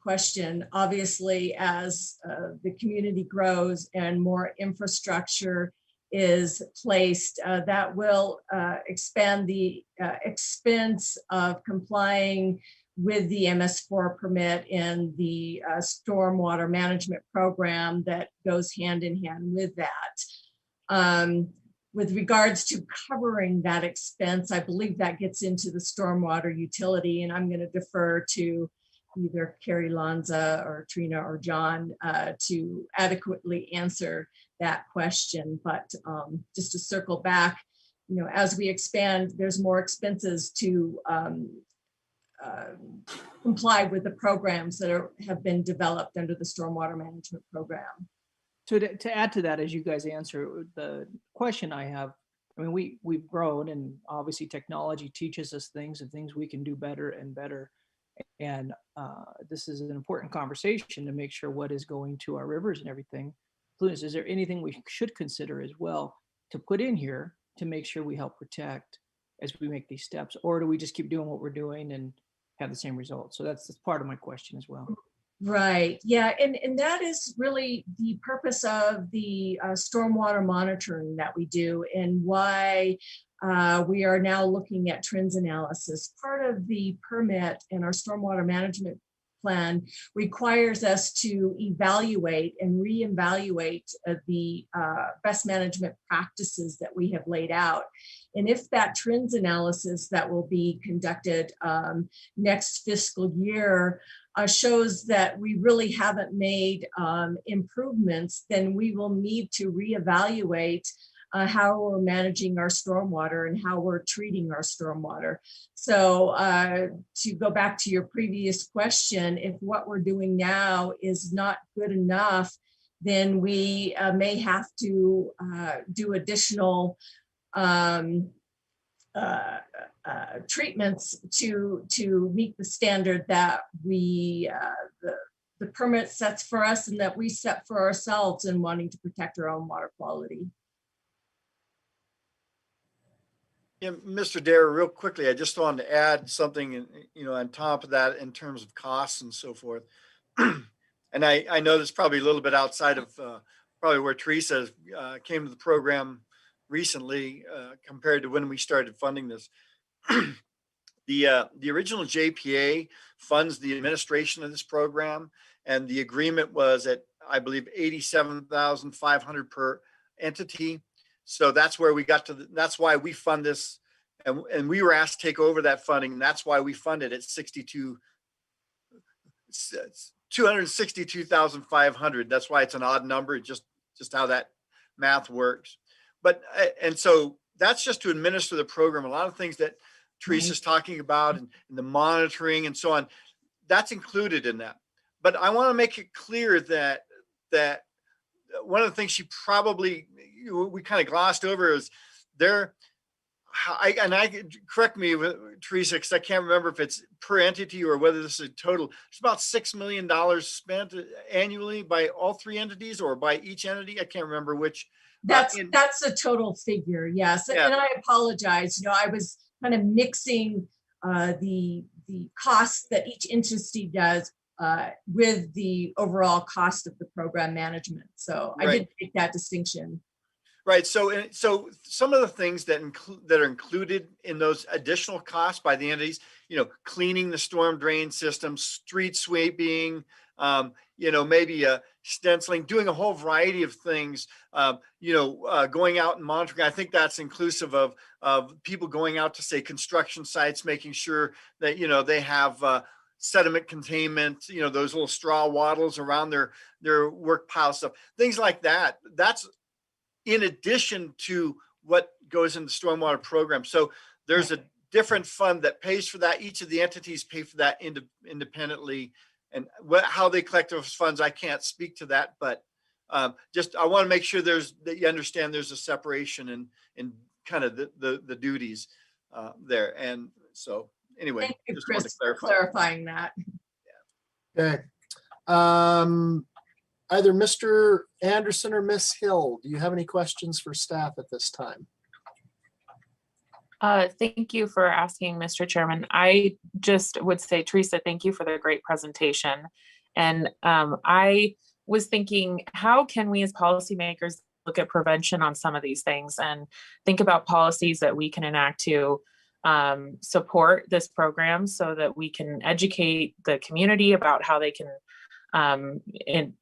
question. Obviously, as the community grows and more infrastructure is placed, that will expand the expense of complying with the MS4 permit and the stormwater management program that goes hand in hand with that. With regards to covering that expense, I believe that gets into the stormwater utility, and I'm going to defer to either Carrie Lanza or Trina or John to adequately answer that question. But just to circle back, you know, as we expand, there's more expenses to comply with the programs that have been developed under the stormwater management program. So to add to that, as you guys answer the question I have, I mean, we've grown, and obviously technology teaches us things and things we can do better and better. And this is an important conversation to make sure what is going to our rivers and everything. Plus, is there anything we should consider as well to put in here to make sure we help protect as we make these steps? Or do we just keep doing what we're doing and have the same results? So that's part of my question as well. Right. Yeah. And that is really the purpose of the stormwater monitoring that we do, and why we are now looking at trends analysis. Part of the permit and our stormwater management plan requires us to evaluate and reevaluate the best management practices that we have laid out. And if that trends analysis that will be conducted next fiscal year shows that we really haven't made improvements, then we will need to reevaluate how we're managing our stormwater and how we're treating our stormwater. So to go back to your previous question, if what we're doing now is not good enough, then we may have to do additional treatments to meet the standard that we the permit sets for us and that we set for ourselves in wanting to protect our own water quality. Yeah, Mr. Dare, real quickly, I just wanted to add something, you know, on top of that in terms of costs and so forth. And I know this is probably a little bit outside of probably where Teresa came to the program recently compared to when we started funding this. The original JPA funds the administration of this program, and the agreement was at, I believe, $87,500 per entity. So that's where we got to. That's why we fund this, and we were asked to take over that funding, and that's why we funded at $262,500. That's why it's an odd number, just how that math works. But and so that's just to administer the program. A lot of things that Teresa's talking about and the monitoring and so on, that's included in that. But I want to make it clear that one of the things she probably, we kind of glossed over is there. Correct me, Teresa, because I can't remember if it's per entity or whether this is a total. It's about $6 million spent annually by all three entities or by each entity. I can't remember which. That's a total figure, yes. Yeah. And I apologize. You know, I was kind of mixing the costs that each entity does with the overall cost of the program management. So I did make that distinction. Right. So some of the things that are included in those additional costs by the entities, you know, cleaning the storm drain system, street sweeping, you know, maybe stenciling, doing a whole variety of things, you know, going out and monitoring. I think that's inclusive of people going out to, say, construction sites, making sure that, you know, they have sediment containment, you know, those little straw wattles around their work pile stuff, things like that. That's in addition to what goes in the stormwater program. So there's a different fund that pays for that. Each of the entities pay for that independently. And how they collect those funds, I can't speak to that, but just I want to make sure that you understand there's a separation in kind of the duties there. And so anyway, thank you, just Chris, for clarifying that. Okay. Either Mr. Anderson or Miss Hill, do you have any questions for staff at this time? Thank you for asking, Mr. Chairman. I just would say, Teresa, thank you for the great presentation. And I was thinking, how can we as policymakers look at prevention on some of these things and think about policies that we can enact to support this program so that we can educate the community about how they can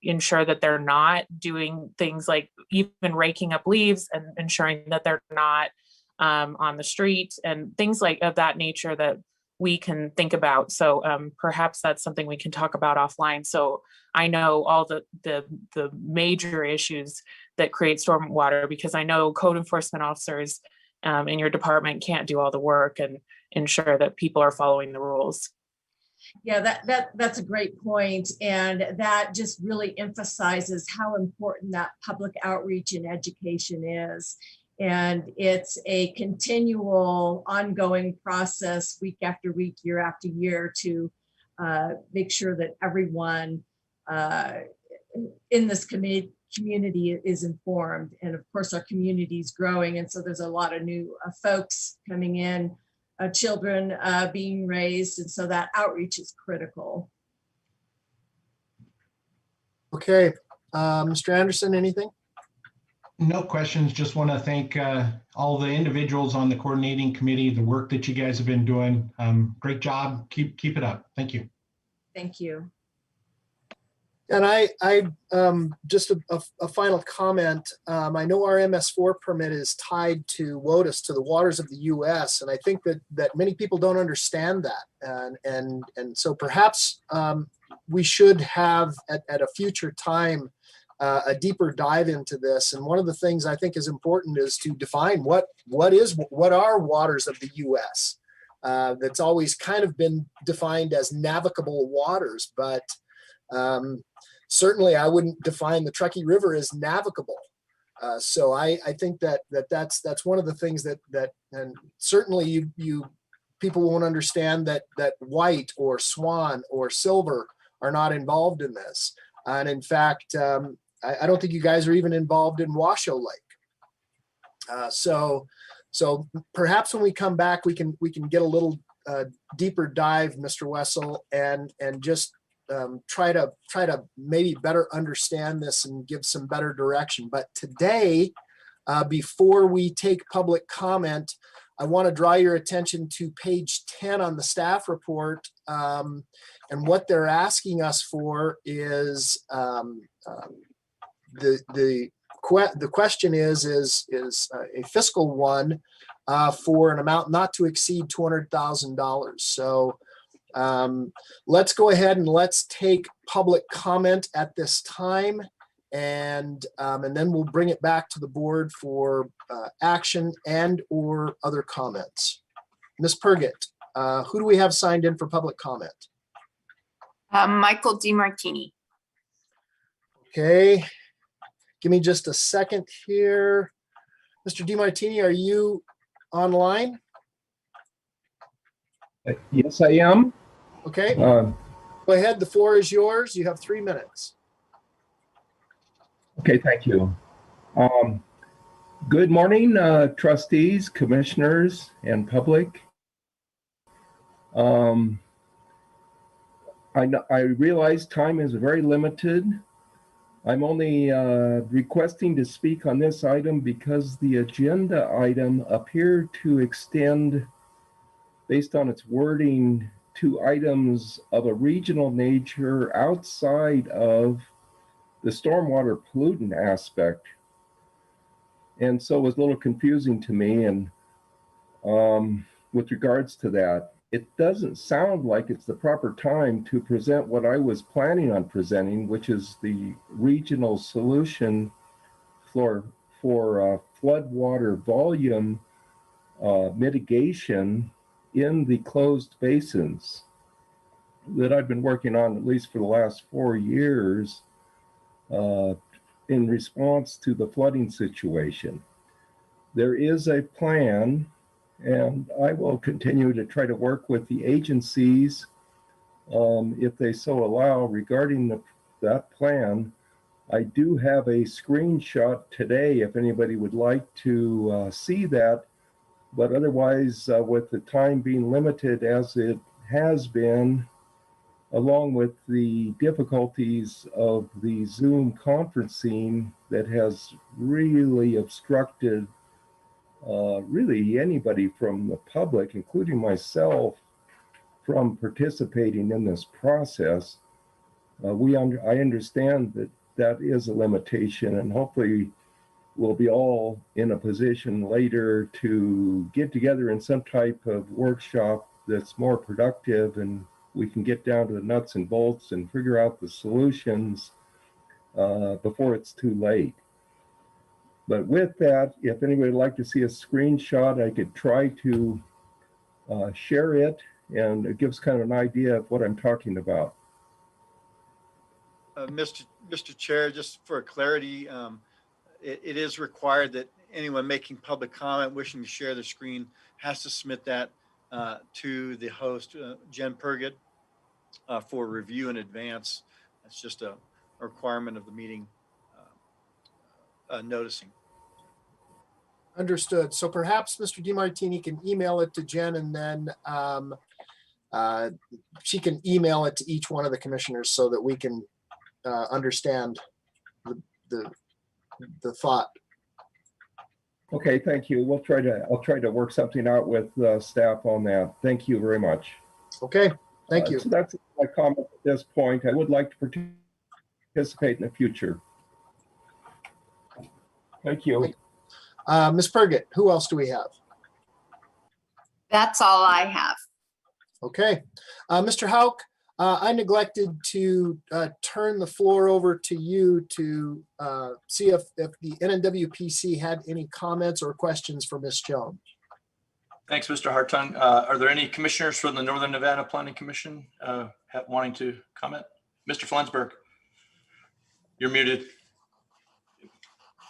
ensure that they're not doing things like even raking up leaves and ensuring that they're not on the street and things like of that nature that we can think about. So perhaps that's something we can talk about offline. So I know all the major issues that create stormwater, because I know code enforcement officers in your department can't do all the work and ensure that people are following the rules. Yeah, that's a great point. And that just really emphasizes how important that public outreach and education is. And it's a continual, ongoing process, week after week, year after year, to make sure that everyone in this community is informed. And of course, our community is growing. And so there's a lot of new folks coming in, children being raised. And so that outreach is critical. Okay, Mr. Anderson, anything? No questions. Just want to thank all the individuals on the coordinating committee, the work that you guys have been doing. Great job. Keep it up. Thank you. Thank you. And I just a final comment. I know our MS4 permit is tied to WOTUS, to the waters of the U.S., and I think that many people don't understand that. And so perhaps we should have at a future time a deeper dive into this. And one of the things I think is important is to define what are waters of the U.S. That's always kind of been defined as navigable waters, but certainly I wouldn't define the Truckee River as navigable. So I think that's one of the things that and certainly you people won't understand that white or swan or silver are not involved in this. And in fact, I don't think you guys are even involved in Washoe Lake. So perhaps when we come back, we can get a little deeper dive, Mr. Wessel, and just try to maybe better understand this and give some better direction. But today, before we take public comment, I want to draw your attention to page 10 on the staff report. And what they're asking us for is the question is a fiscal one for an amount not to exceed $200,000. So let's go ahead and let's take public comment at this time, and then we'll bring it back to the board for action and or other comments. Ms. Purgett, who do we have signed in for public comment? Michael DiMartini. Okay, give me just a second here. Mr. DiMartini, are you online? Yes, I am. Okay, go ahead. The floor is yours. You have 3 minutes. Okay, thank you. Good morning, trustees, commissioners, and public. I realize time is very limited. I'm only requesting to speak on this item because the agenda item appeared to extend, based on its wording, to items of a regional nature outside of the stormwater pollutant aspect. And so it was a little confusing to me. And with regards to that, it doesn't sound like it's the proper time to present what I was planning on presenting, which is the regional solution for floodwater volume mitigation in the closed basins that I've been working on at least for the last 4 years in response to the flooding situation. There is a plan, and I will continue to try to work with the agencies if they so allow regarding that plan. I do have a screenshot today if anybody would like to see that, but otherwise with the time being limited as it has been, along with the difficulties of the Zoom conferencing that has really obstructed really anybody from the public, including myself, from participating in this process. I understand that is a limitation, and hopefully we'll be all in a position later to get together in some type of workshop that's more productive, and we can get down to the nuts and bolts and figure out the solutions before it's too late. But with that, if anybody would like to see a screenshot, I could try to share it, and it gives kind of an idea of what I'm talking about. Mr. Chair, just for clarity, it is required that anyone making public comment wishing to share their screen has to submit that to the host, Jen Purgett, for review in advance. That's just a requirement of the meeting noticing. Understood. So perhaps Mr. DiMartini can email it to Jen, and then she can email it to each one of the commissioners so that we can understand the thought. Okay, thank you. I'll try to work something out with staff on that. Thank you very much. Okay, thank you. So that's my comment at this point. I would like to participate in the future. Thank you. Ms. Purgett, who else do we have? That's all I have. Okay. Mr. Hauk, I neglected to turn the floor over to you to see if the NNWPC had any comments or questions for Ms. Jones. Thanks, Mr. Hartung. Are there any commissioners from the Northern Nevada Planning Commission wanting to comment? Mr. Flensburg, you're muted.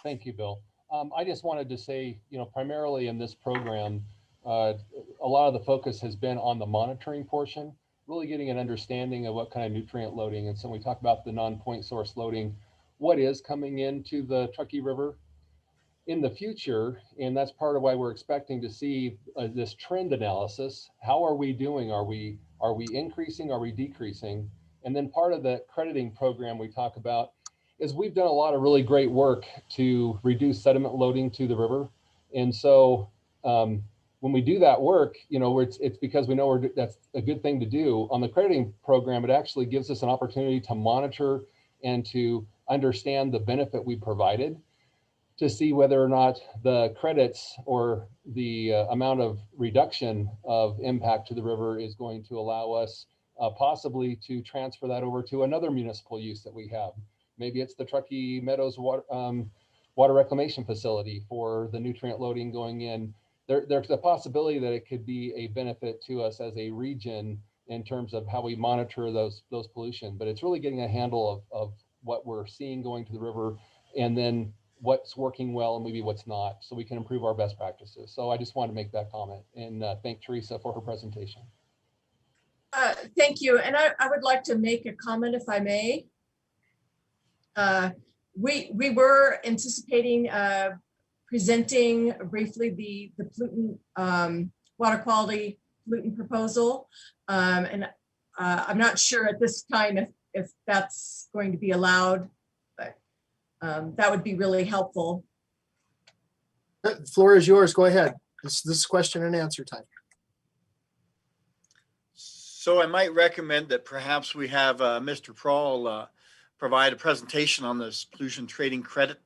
Thank you, Bill. I just wanted to say, primarily in this program, a lot of the focus has been on the monitoring portion, really getting an understanding of what kind of nutrient loading. And so when we talk about the non-point source loading, what is coming into the Truckee River in the future. And that's part of why we're expecting to see this trend analysis. How are we doing? Are we increasing? Are we decreasing? And then part of the crediting program we talk about is we've done a lot of really great work to reduce sediment loading to the river. And so when we do that work, it's because we know that's a good thing to do. On the crediting program, it actually gives us an opportunity to monitor and to understand the benefit we provided, to see whether or not the credits or the amount of reduction of impact to the river is going to allow us possibly to transfer that over to another municipal use that we have. Maybe it's the Truckee Meadows water reclamation facility for the nutrient loading going in. There's a possibility that it could be a benefit to us as a region in terms of how we monitor those pollution. But it's really getting a handle of what we're seeing going to the river, and then what's working well and maybe what's not, so we can improve our best practices. So I just wanted to make that comment and thank Teresa for her presentation. Thank you. And I would like to make a comment, if I may. We were anticipating presenting briefly the pollutant, water quality pollutant proposal. And I'm not sure at this time if that's going to be allowed, but that would be really helpful. The floor is yours. Go ahead. This is question and answer time. So I might recommend that perhaps we have Mr. Prawl provide a presentation on this pollution trading credit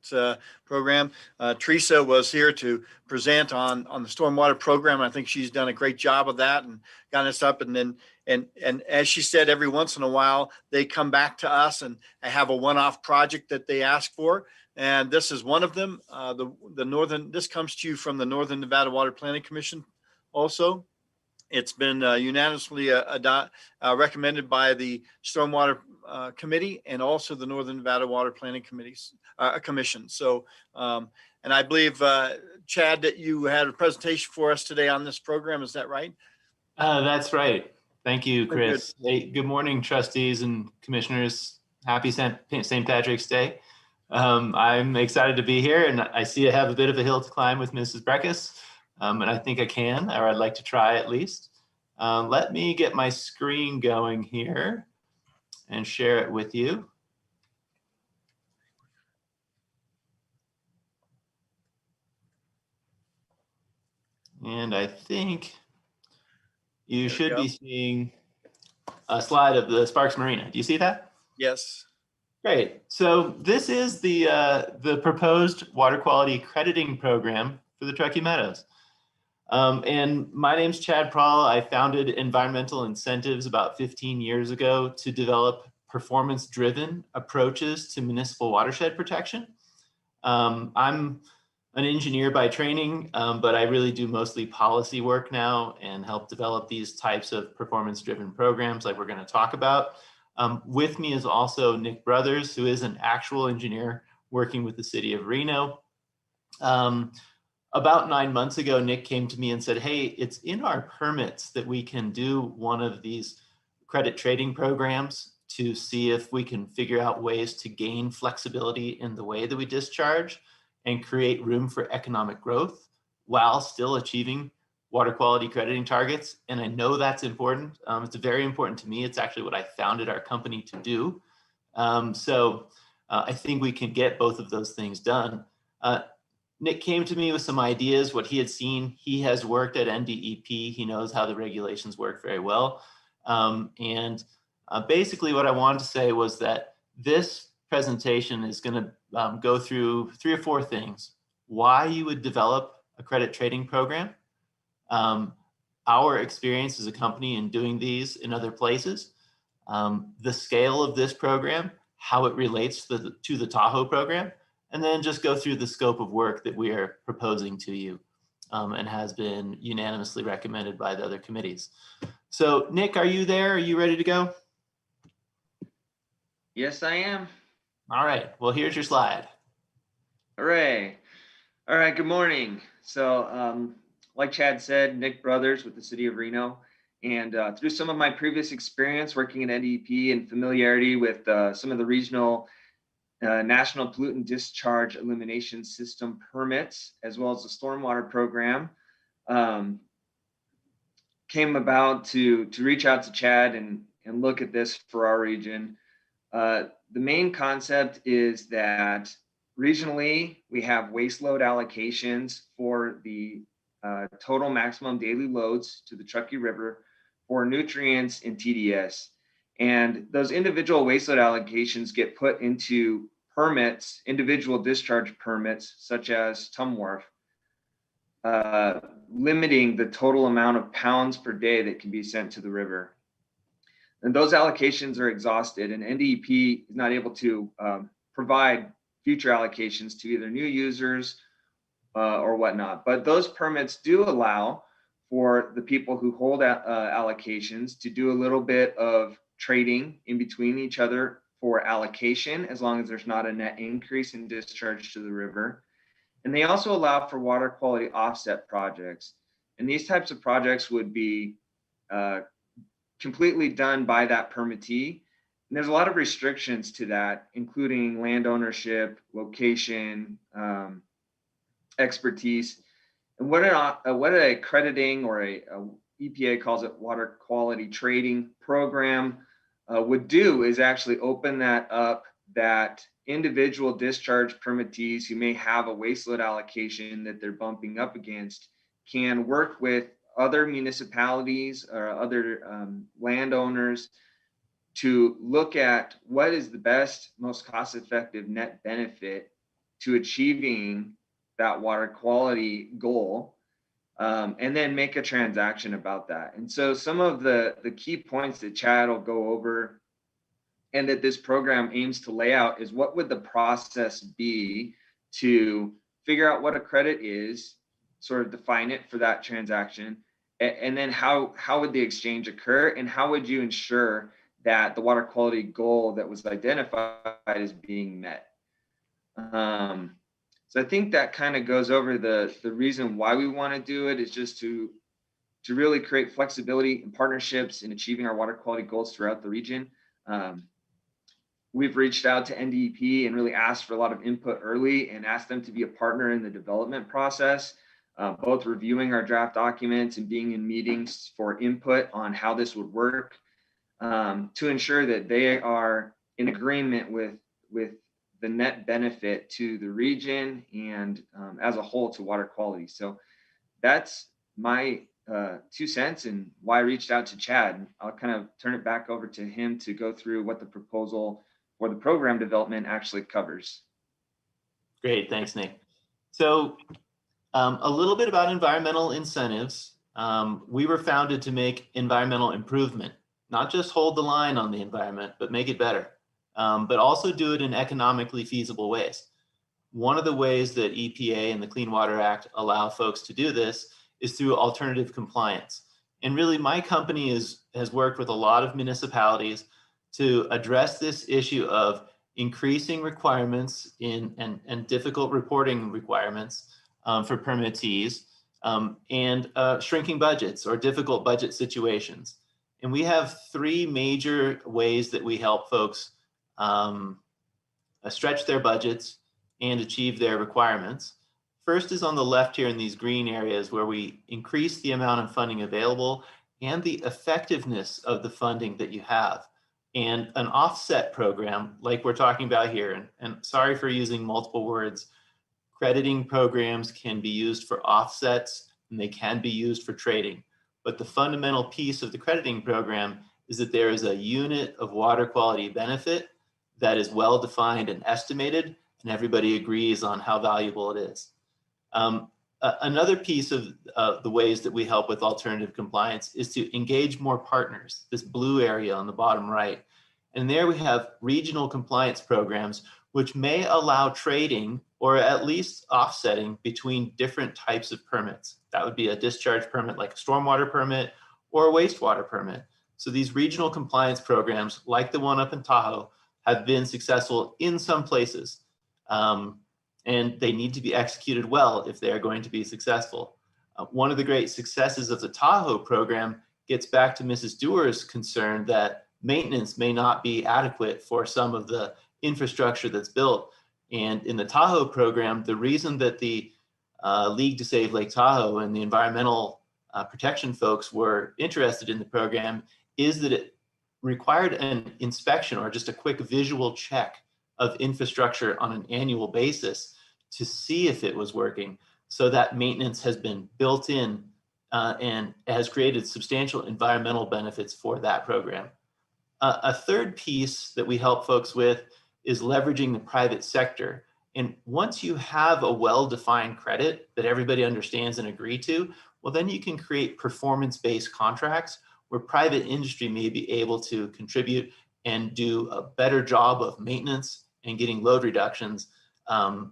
program. Teresa was here to present on the stormwater program. I think she's done a great job of that and gotten us up. And then, and as she said, every once in a while, they come back to us and have a one-off project that they ask for. And this is one of them. This comes to you from the Northern Nevada Water Planning Commission also. It's been unanimously recommended by the Stormwater Committee and also the Northern Nevada Water Planning Commission. So, and I believe, Chad, that you had a presentation for us today on this program. Is that right? That's right. Thank you, Chris. Hey, good morning, trustees and commissioners. Happy St. Patrick's Day. I'm excited to be here, and I see I have a bit of a hill to climb with Mrs. Breckus. And I think I can, or I'd like to try at least. Let me get my screen going here and share it with you. And I think you should be seeing a slide of the Sparks Marina. Do you see that? Yes. Great. So this is the proposed water quality crediting program for the Truckee Meadows. And my name's Chad Prawl. I founded Environmental Incentives about 15 years ago to develop performance-driven approaches to municipal watershed protection. I'm an engineer by training, but I really do mostly policy work now and help develop these types of performance-driven programs like we're going to talk about. With me is also Nick Brothers, who is an actual engineer working with the city of Reno. About 9 months ago, Nick came to me and said, hey, it's in our permits that we can do one of these credit trading programs to see if we can figure out ways to gain flexibility in the way that we discharge and create room for economic growth while still achieving water quality crediting targets. And I know that's important. It's very important to me. It's actually what I founded our company to do. So I think we can get both of those things done. Nick came to me with some ideas, what he had seen. He has worked at NDEP. He knows how the regulations work very well. Basically what I wanted to say was that this presentation is going to go through 3 or 4 things. Why you would develop a credit trading program, our experience as a company in doing these in other places, the scale of this program, how it relates to the Tahoe program, and then just go through the scope of work that we are proposing to you and has been unanimously recommended by the other committees. So Nick, are you there? Are you ready to go? Yes, I am. All right, well, here's your slide. Hooray. All right, good morning. So like Chad said, Nick Brothers with the city of Reno. And through some of my previous experience working at NDEP and familiarity with some of the regional National Pollutant Discharge Elimination System permits, as well as the stormwater program, came about to reach out to Chad and look at this for our region. The main concept is that regionally, we have waste load allocations for the total maximum daily loads to the Truckee River for nutrients and TDS. And those individual waste load allocations get put into permits, individual discharge permits, such as TUMWRF, limiting the total amount of pounds per day that can be sent to the river. And those allocations are exhausted, and NDEP is not able to provide future allocations to either new users or whatnot. But those permits do allow for the people who hold allocations to do a little bit of trading in between each other for allocation, as long as there's not a net increase in discharge to the river. And they also allow for water quality offset projects. And these types of projects would be completely done by that permittee. And there's a lot of restrictions to that, including land ownership, location, expertise. And what a accrediting, or a EPA calls it water quality trading program, would do is actually open that up, that individual discharge permittees who may have a waste load allocation that they're bumping up against can work with other municipalities or other landowners to look at what is the best, most cost-effective net benefit to achieving that water quality goal, and then make a transaction about that. And so some of the key points that Chad will go over and that this program aims to lay out is what would the process be to figure out what a credit is, sort of define it for that transaction, and then how would the exchange occur, and how would you ensure that the water quality goal that was identified is being met. So I think that kind of goes over the reason why we want to do it, is just to really create flexibility and partnerships in achieving our water quality goals throughout the region. We've reached out to NDEP and really asked for a lot of input early and asked them to be a partner in the development process, both reviewing our draft documents and being in meetings for input on how this would work, to ensure that they are in agreement with the net benefit to the region and as a whole to water quality. So that's my 2 cents and why I reached out to Chad. I'll kind of turn it back over to him to go through what the proposal for the program development actually covers. Great, thanks, Nick. So A little bit about environmental incentives. We were founded to make environmental improvement, not just hold the line on the environment, but make it better, but also do it in economically feasible ways. One of the ways that EPA and the Clean Water Act allow folks to do this is through alternative compliance. And really, my company has worked with a lot of municipalities to address this issue of increasing requirements and difficult reporting requirements for permittees, and shrinking budgets or difficult budget situations. And we have three major ways that we help folks stretch their budgets and achieve their requirements. First is on the left here in these green areas where we increase the amount of funding available and the effectiveness of the funding that you have. And an offset program like we're talking about here, and sorry for using multiple words, crediting programs can be used for offsets and they can be used for trading. But the fundamental piece of the crediting program is that there is a unit of water quality benefit that is well defined and estimated, and everybody agrees on how valuable it is. Another piece of the ways that we help with alternative compliance is to engage more partners, this blue area on the bottom right. And there we have regional compliance programs, which may allow trading or at least offsetting between different types of permits. That would be a discharge permit like a stormwater permit or a wastewater permit. So these regional compliance programs, like the one up in Tahoe, have been successful in some places. And they need to be executed well if they are going to be successful. One of the great successes of the Tahoe program gets back to Mrs. Dewar's concern that maintenance may not be adequate for some of the infrastructure that's built. And in the Tahoe program, the reason that the League to Save Lake Tahoe and the environmental protection folks were interested in the program is that it required an inspection or just a quick visual check of infrastructure on an annual basis to see if it was working. So that maintenance has been built in and has created substantial environmental benefits for that program. A third piece that we help folks with is leveraging the private sector. And once you have a well-defined credit that everybody understands and agree to, well, then you can create performance-based contracts where private industry may be able to contribute and do a better job of maintenance and getting load reductions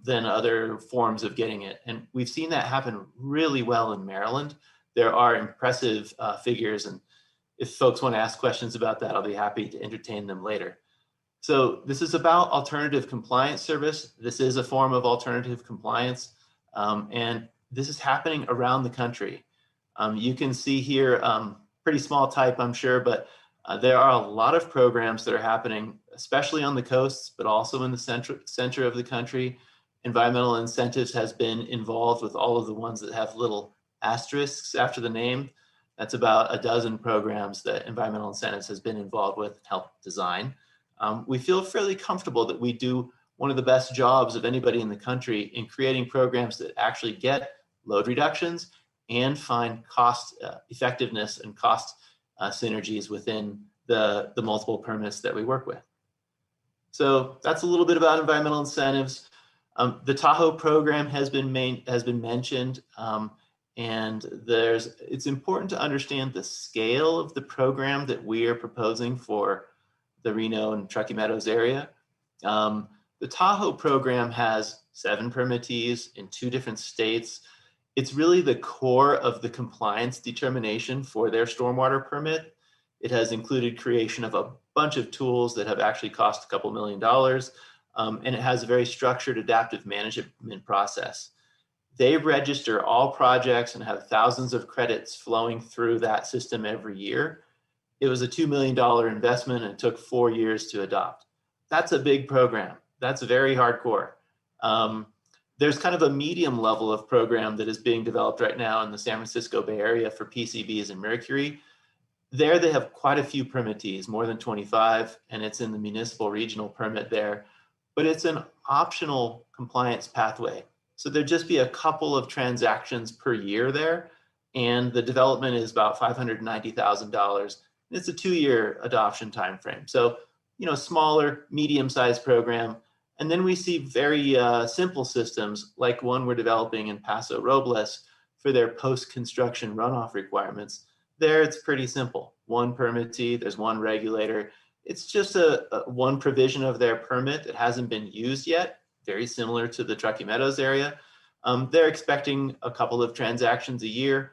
than other forms of getting it. And we've seen that happen really well in Maryland. There are impressive figures, and if folks want to ask questions about that, I'll be happy to entertain them later. So this is about alternative compliance service. This is a form of alternative compliance, and this is happening around the country. You can see here, pretty small type, I'm sure, but there are a lot of programs that are happening, especially on the coasts, but also in the center of the country. Environmental incentives has been involved with all of the ones that have little asterisks after the name. That's about a dozen programs that environmental incentives has been involved with and helped design. We feel fairly comfortable that we do one of the best jobs of anybody in the country in creating programs that actually get load reductions and find cost effectiveness and cost synergies within the multiple permits that we work with. So that's a little bit about environmental incentives. The Tahoe program has been mentioned, and it's important to understand the scale of the program that we are proposing for the Reno and Truckee Meadows area. The Tahoe program has 7 permittees in 2 different states. It's really the core of the compliance determination for their stormwater permit. It has included creation of a bunch of tools that have actually cost a couple $1 million, and it has a very structured adaptive management process. They register all projects and have thousands of credits flowing through that system every year. It was a $2 million investment and it took 4 years to adopt. That's a big program. That's very hardcore. There's kind of a medium level of program that is being developed right now in the San Francisco Bay Area for PCBs and mercury. There they have quite a few permittees, more than 25, and it's in the municipal regional permit there, but it's an optional compliance pathway. So there'd just be a couple of transactions per year there, and the development is about $590,000. It's a 2-year adoption timeframe. So, smaller, medium-sized program. And then we see very simple systems like one we're developing in Paso Robles for their post-construction runoff requirements. There it's pretty simple. One permittee, there's one regulator. It's just a one provision of their permit that hasn't been used yet, very similar to the Truckee Meadows area. They're expecting a couple of transactions a year.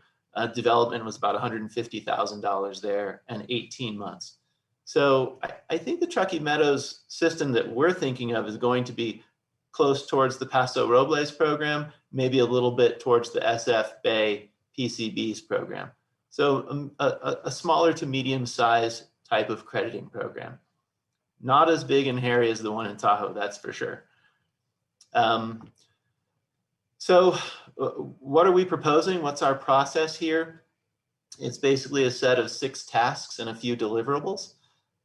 Development was about $150,000 there and 18 months. So I think the Truckee Meadows system that we're thinking of is going to be close towards the Paso Robles program, maybe a little bit towards the SF Bay PCBs program. So a smaller to medium size type of crediting program. Not as big and hairy as the one in Tahoe, that's for sure. So what are we proposing? What's our process here? It's basically a set of 6 tasks and a few deliverables.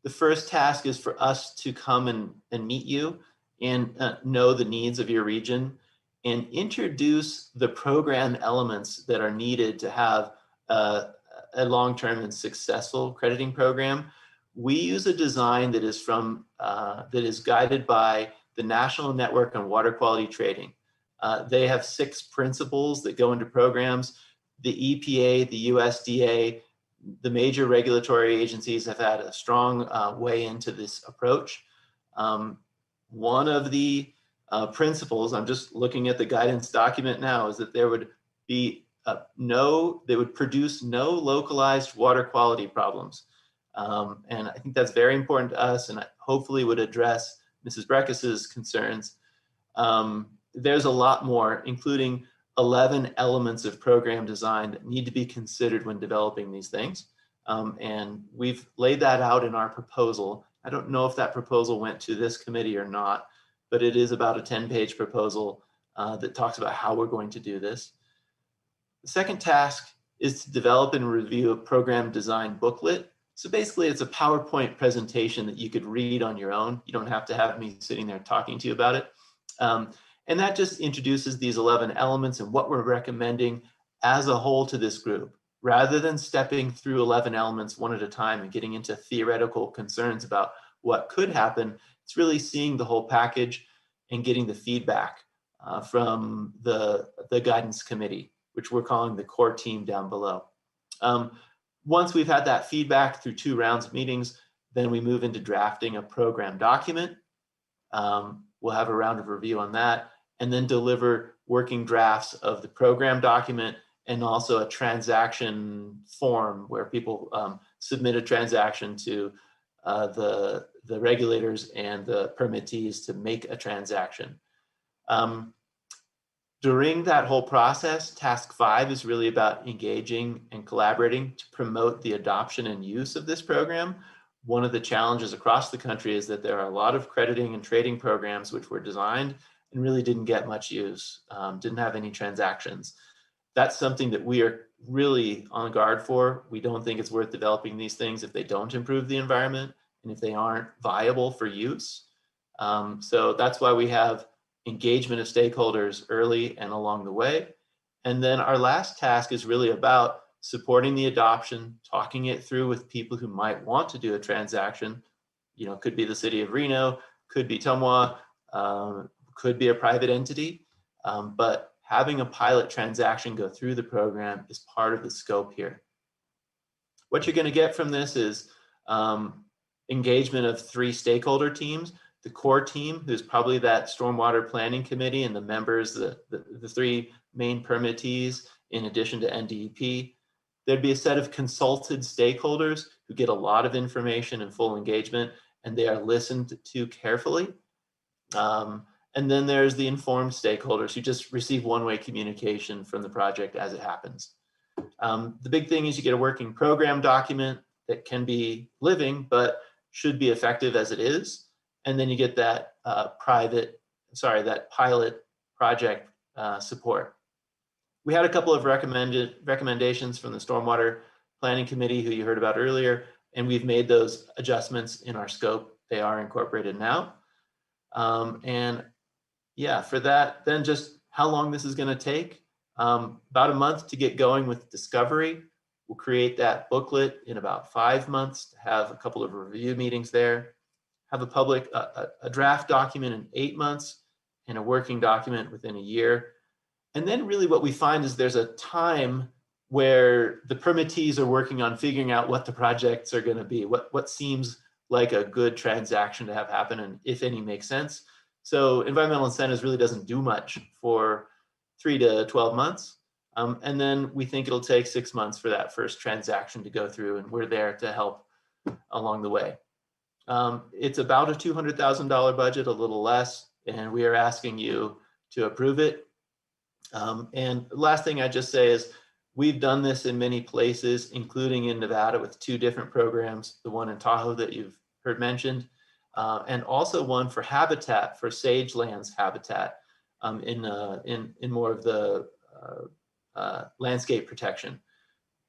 The first task is for us to come and meet you and know the needs of your region and introduce the program elements that are needed to have a long-term and successful crediting program. We use a design that is guided by the National Network on Water Quality Trading. They have 6 principles that go into programs. The EPA, the USDA, the major regulatory agencies have had a strong way into this approach. One of the principles, I'm just looking at the guidance document now, is that there would be they would produce no localized water quality problems. And I think that's very important to us and hopefully would address Mrs. Breckis's concerns. There's a lot more, including 11 elements of program design that need to be considered when developing these things. And we've laid that out in our proposal. I don't know if that proposal went to this committee or not, but it is about a 10-page proposal that talks about how we're going to do this. The second task is to develop and review a program design booklet. So basically it's a PowerPoint presentation that you could read on your own. You don't have to have me sitting there talking to you about it. And that just introduces these 11 elements and what we're recommending as a whole to this group. Rather than stepping through 11 elements one at a time and getting into theoretical concerns about what could happen, it's really seeing the whole package and getting the feedback from the guidance committee, which we're calling the core team down below. Once we've had that feedback through 2 rounds of meetings, then we move into drafting a program document. We'll have a round of review on that and then deliver working drafts of the program document and also a transaction form where people submit a transaction to the regulators and the permittees to make a transaction. During that whole process, task 5 is really about engaging and collaborating to promote the adoption and use of this program. One of the challenges across the country is that there are a lot of crediting and trading programs which were designed and really didn't get much use, didn't have any transactions. That's something that we are really on guard for. We don't think it's worth developing these things if they don't improve the environment and if they aren't viable for use. So that's why we have engagement of stakeholders early and along the way. And then our last task is really about supporting the adoption, talking it through with people who might want to do a transaction. You know, could be the city of Reno, could be Tumwa, could be a private entity, but having a pilot transaction go through the program is part of the scope here. What you're going to get from this is engagement of 3 stakeholder teams. The core team, who's probably that stormwater planning committee and the members, the 3 main permittees, in addition to NDEP. There'd be a set of consulted stakeholders who get a lot of information and full engagement, and they are listened to carefully. And then there's the informed stakeholders who just receive one-way communication from the project as it happens. The big thing is you get a working program document that can be living, but should be effective as it is. And then you get that that pilot project support. We had a couple of recommendations from the Stormwater Planning Committee, who you heard about earlier, and we've made those adjustments in our scope. They are incorporated now. And yeah, for that, then just how long this is going to take. About a month to get going with discovery. We'll create that booklet in about 5 months to have a couple of review meetings there. have a draft document in 8 months and a working document within a year. And then really what we find is there's a time where the permittees are working on figuring out what the projects are going to be, what seems like a good transaction to have happen, and if any makes sense. So environmental incentives really doesn't do much for 3 to 12 months. And then we think it'll take 6 months for that first transaction to go through, and we're there to help along the way. It's about a $200,000 budget, a little less, and we are asking you to approve it. And the last thing I just say is we've done this in many places, including in Nevada with 2 different programs, the one in Tahoe that you've heard mentioned, and also one for habitat, for sagelands habitat in more of the landscape protection.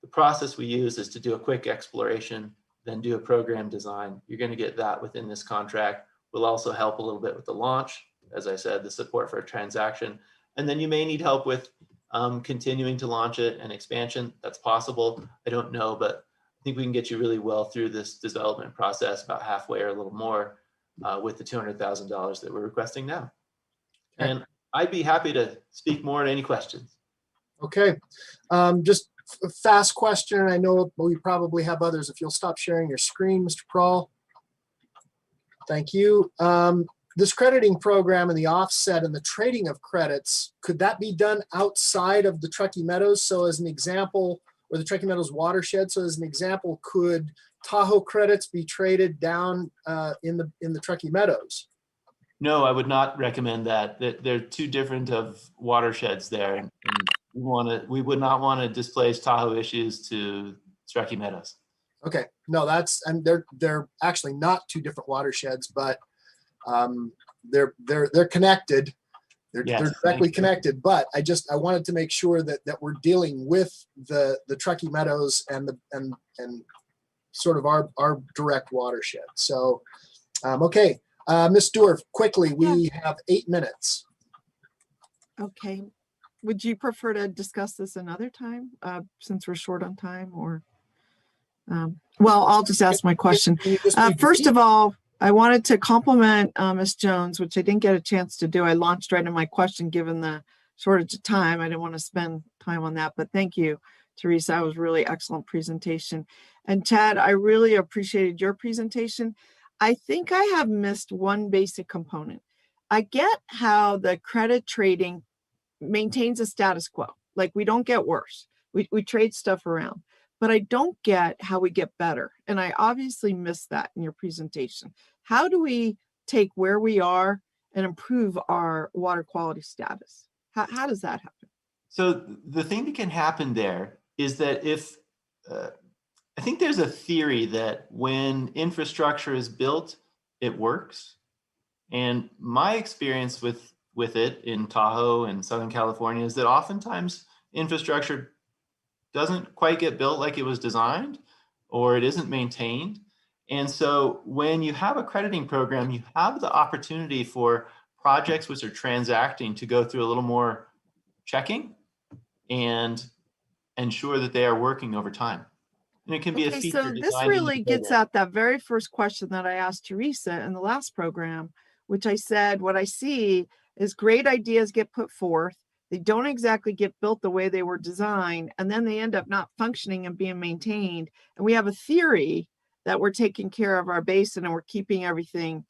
The process we use is to do a quick exploration, then do a program design. You're going to get that within this contract. We'll also help a little bit with the launch, as I said, the support for a transaction. And then you may need help with continuing to launch it and expansion. That's possible. I don't know, but I think we can get you really well through this development process, about halfway or a little more, with the $200,000 that we're requesting now. Okay. And I'd be happy to speak more at any questions. Okay, just a fast question. I know we probably have others. If you'll stop sharing your screen, Mr. Prawl. Thank you. This crediting program and the offset and the trading of credits, could that be done outside of the Truckee Meadows? So as an example, or the Truckee Meadows watershed. So as an example, could Tahoe credits be traded down in the Truckee Meadows? No, I would not recommend that. They're 2 different of watersheds there. And we would not want to displace Tahoe issues to Truckee Meadows. Okay, no, and they're actually not 2 different watersheds, but they're connected. They're directly connected. But I wanted to make sure that we're dealing with the Truckee Meadows and sort of our direct watershed. So okay, Ms. Dorff, quickly, we have 8 minutes. Okay. Would you prefer to discuss this another time since we're short on time, or? Well, I'll just ask my question. First of all, I wanted to compliment Ms. Jones, which I didn't get a chance to do. I launched right in my question, given the shortage of time. I didn't want to spend time on that, but thank you, Teresa. That was really excellent presentation. And Chad, I really appreciated your presentation. I think I have missed one basic component. I get how the credit trading maintains a status quo. Like, we don't get worse. We trade stuff around, but I don't get how we get better. And I obviously missed that in your presentation. How do we take where we are and improve our water quality status? How does that happen? So the thing that can happen there is that if, I think there's a theory that when infrastructure is built, it works. And my experience with it in Tahoe and Southern California is that oftentimes infrastructure doesn't quite get built like it was designed, or it isn't maintained. And so when you have a crediting program, you have the opportunity for projects which are transacting to go through a little more checking and ensure that they are working over time. And it can be a feature. So this really gets at that very first question that I asked Teresa in the last program, which I said, what I see is great ideas get put forth. They don't exactly get built the way they were designed, and then they end up not functioning and being maintained. And we have a theory that we're taking care of our basin and we're keeping everything,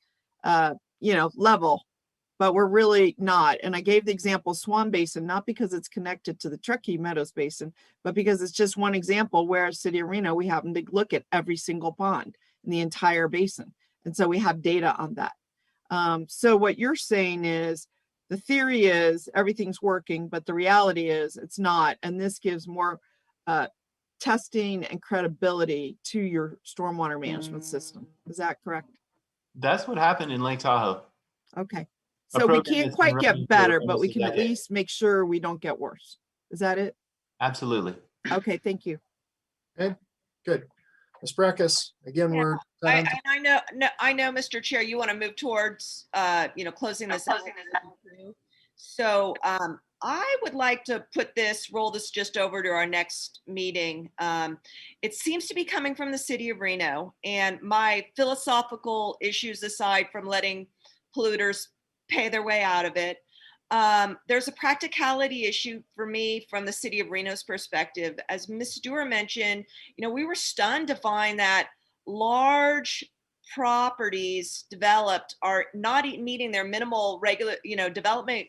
level, but we're really not. And I gave the example Swan Basin, not because it's connected to the Truckee Meadows Basin, but because it's just one example where City of Reno, we happen to look at every single pond in the entire basin. And so we have data on that. So what you're saying is, the theory is everything's working, but the reality is it's not. And this gives more testing and credibility to your stormwater management system. Is that correct? That's what happened in Lake Tahoe. Okay. So we can't quite get better, but we can at least make sure we don't get worse. Is that it? Absolutely. Okay, thank you. Okay, good. Ms. Breckus, again, we're. I know, Mr. Chair, you want to move towards, closing this out. So I would like to roll this just over to our next meeting. It seems to be coming from the city of Reno, and my philosophical issues aside from letting polluters pay their way out of it, there's a practicality issue for me from the city of Reno's perspective. As Ms. Dewar mentioned, we were stunned to find that large properties developed are not meeting their minimal development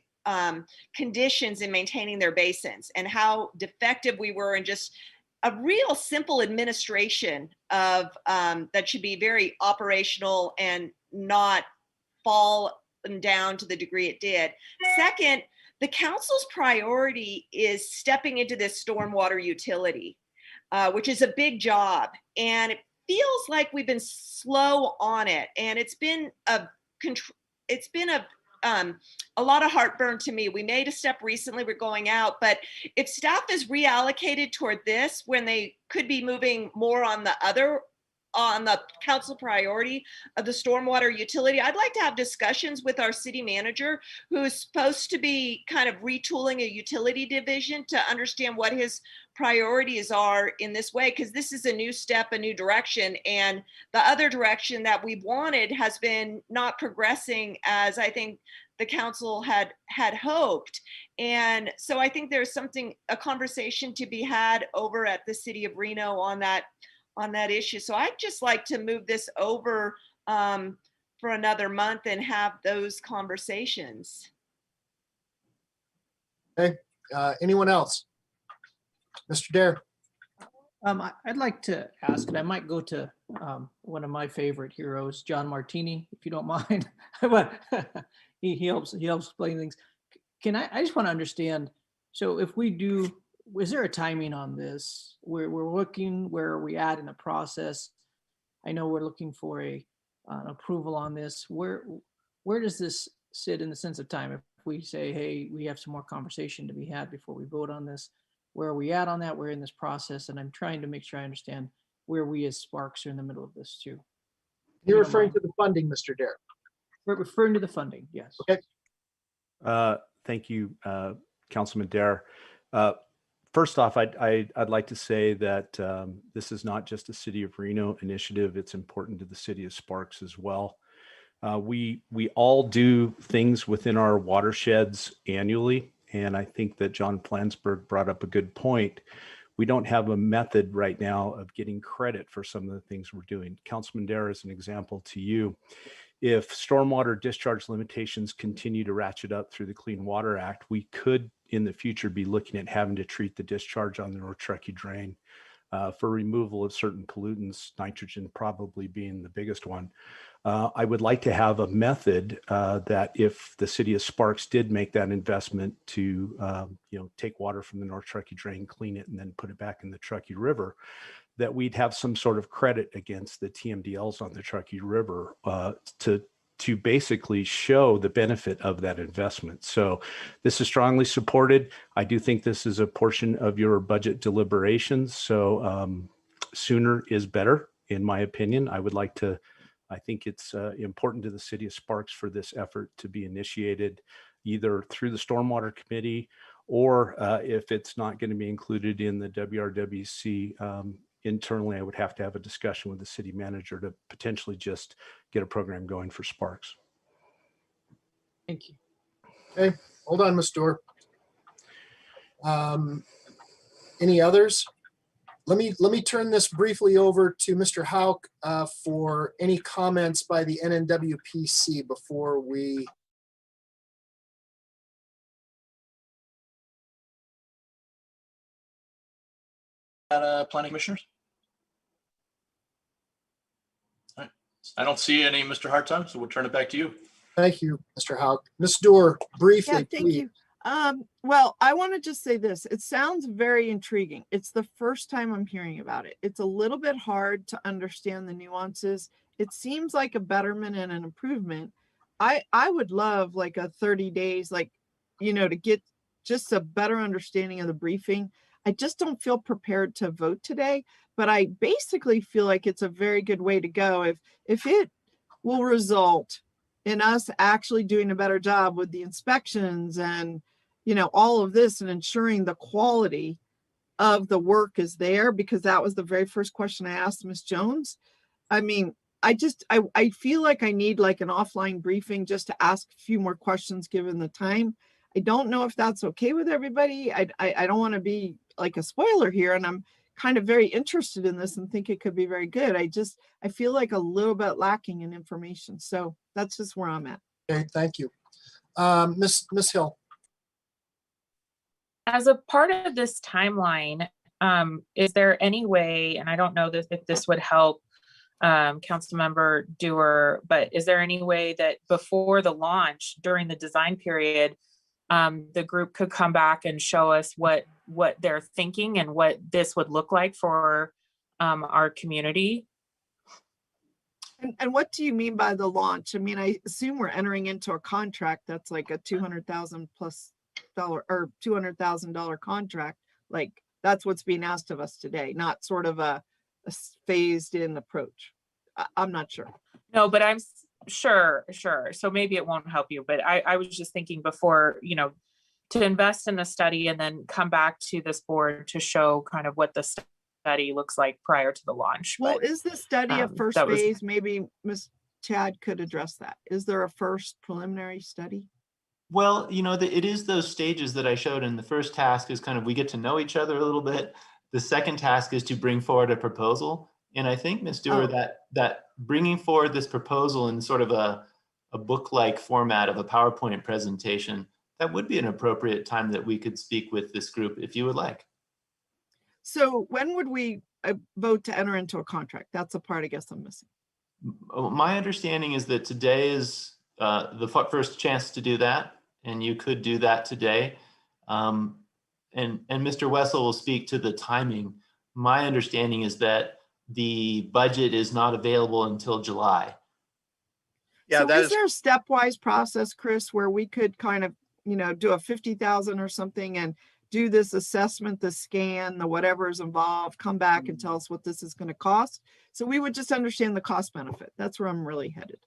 conditions in maintaining their basins, and how defective we were in just a real simple administration of that should be very operational and not fall down to the degree it did. Second, the council's priority is stepping into this stormwater utility, which is a big job, and it feels like we've been slow on it, and it's been a lot of heartburn to me. We made a step recently, we're going out, but if staff is reallocated toward this when they could be moving more on the council priority of the stormwater utility, I'd like to have discussions with our city manager, who is supposed to be kind of retooling a utility division, to understand what his priorities are in this way, because this is a new step, a new direction, and the other direction that we've wanted has been not progressing as I think the council had hoped. And so I think there's a conversation to be had over at the city of Reno on that issue. So I'd just like to move this over for another month and have those conversations. Okay, anyone else? Mr. Dare. I'd like to ask, and I might go to one of my favorite heroes, John Martini, if you don't mind. But he helps explain things. I just want to understand, so if we do, is there a timing on this? We're looking, where are we at in the process? I know we're looking for an approval on this. Where does this sit in the sense of time? If we say, hey, we have some more conversation to be had before we vote on this, where are we at on that? We're in this process, and I'm trying to make sure I understand where we as Sparks are in the middle of this too. You're referring to the funding, Mr. Dare. We're referring to the funding, yes. Okay. Thank you, Councilman Dare. First off, I'd like to say that this is not just a City of Reno initiative. It's important to the City of Sparks as well. We all do things within our watersheds annually, and I think that John Flansburgh brought up a good point. We don't have a method right now of getting credit for some of the things we're doing. Councilman Dare is an example to you. If stormwater discharge limitations continue to ratchet up through the Clean Water Act, we could in the future be looking at having to treat the discharge on the North Truckee Drain for removal of certain pollutants, nitrogen probably being the biggest one. I would like to have a method that if the City of Sparks did make that investment to take water from the North Truckee Drain, clean it, and then put it back in the Truckee River, that we'd have some sort of credit against the TMDLs on the Truckee River to basically show the benefit of that investment. So this is strongly supported. I do think this is a portion of your budget deliberations. So sooner is better, in my opinion. I think it's important to the City of Sparks for this effort to be initiated either through the Stormwater Committee, or if it's not going to be included in the WRWC internally, I would have to have a discussion with the city manager to potentially just get a program going for Sparks. Thank you. Okay, hold on, Ms. Dewar. Any others? Let me turn this briefly over to Mr. Hauk for any comments by the NNWPC before we. Planning commissioners? All right. I don't see any, Mr. Hartung, so we'll turn it back to you. Thank you, Mr. Hauk. Ms. Dewar, briefly, Yeah, thank please. you. Well, I want to just say this. It sounds very intriguing. It's the first time I'm hearing about it. It's a little bit hard to understand the nuances. It seems like a betterment and an improvement. I would love like a 30 days, to get just a better understanding of the briefing. I just don't feel prepared to vote today, but I basically feel like it's a very good way to go. If it will result in us actually doing a better job with the inspections and, all of this and ensuring the quality of the work is there, because that was the very first question I asked Ms. Jones. I mean, I feel like I need like an offline briefing just to ask a few more questions given the time. I don't know if that's okay with everybody. I don't want to be like a spoiler here, and I'm kind of very interested in this and think it could be very good. I feel like a little bit lacking in information. So that's just where I'm at. Okay, thank you. Miss Hill. As a part of this timeline, is there any way, and I don't know if this would help Councilmember Dewar, but is there any way that before the launch, during the design period, the group could come back and show us what they're thinking and what this would look like for our community? And what do you mean by the launch? I mean, I assume we're entering into a contract that's like a $200,000 plus or $200,000 contract. Like that's what's being asked of us today, not sort of a phased in approach. I'm not sure. No, but I'm sure. So maybe it won't help you, but I was just thinking before, to invest in the study and then come back to this board to show kind of what the study looks like prior to the launch. Well, but, is the study a first phase? Maybe Ms. Chad could address that. Is there a first preliminary study? Well, it is those stages that I showed in the first task is kind of we get to know each other a little bit. The second task is to bring forward a proposal. And I think, Ms. Dewar, that bringing forward this proposal in sort of a book-like format of a PowerPoint presentation, that would be an appropriate time that we could speak with this group if you would like. So when would we vote to enter into a contract? That's a part I guess I'm missing. My understanding is that today is the first chance to do that, and you could do that today. And Mr. Wessel will speak to the timing. My understanding is that the budget is not available until July. Yeah, so is there a stepwise process, Chris, where we could kind of, do a 50,000 or something and do this assessment, the scan, the whatever is involved, come back and tell us what this is going to cost? So we would just understand the cost benefit. That's where I'm really headed.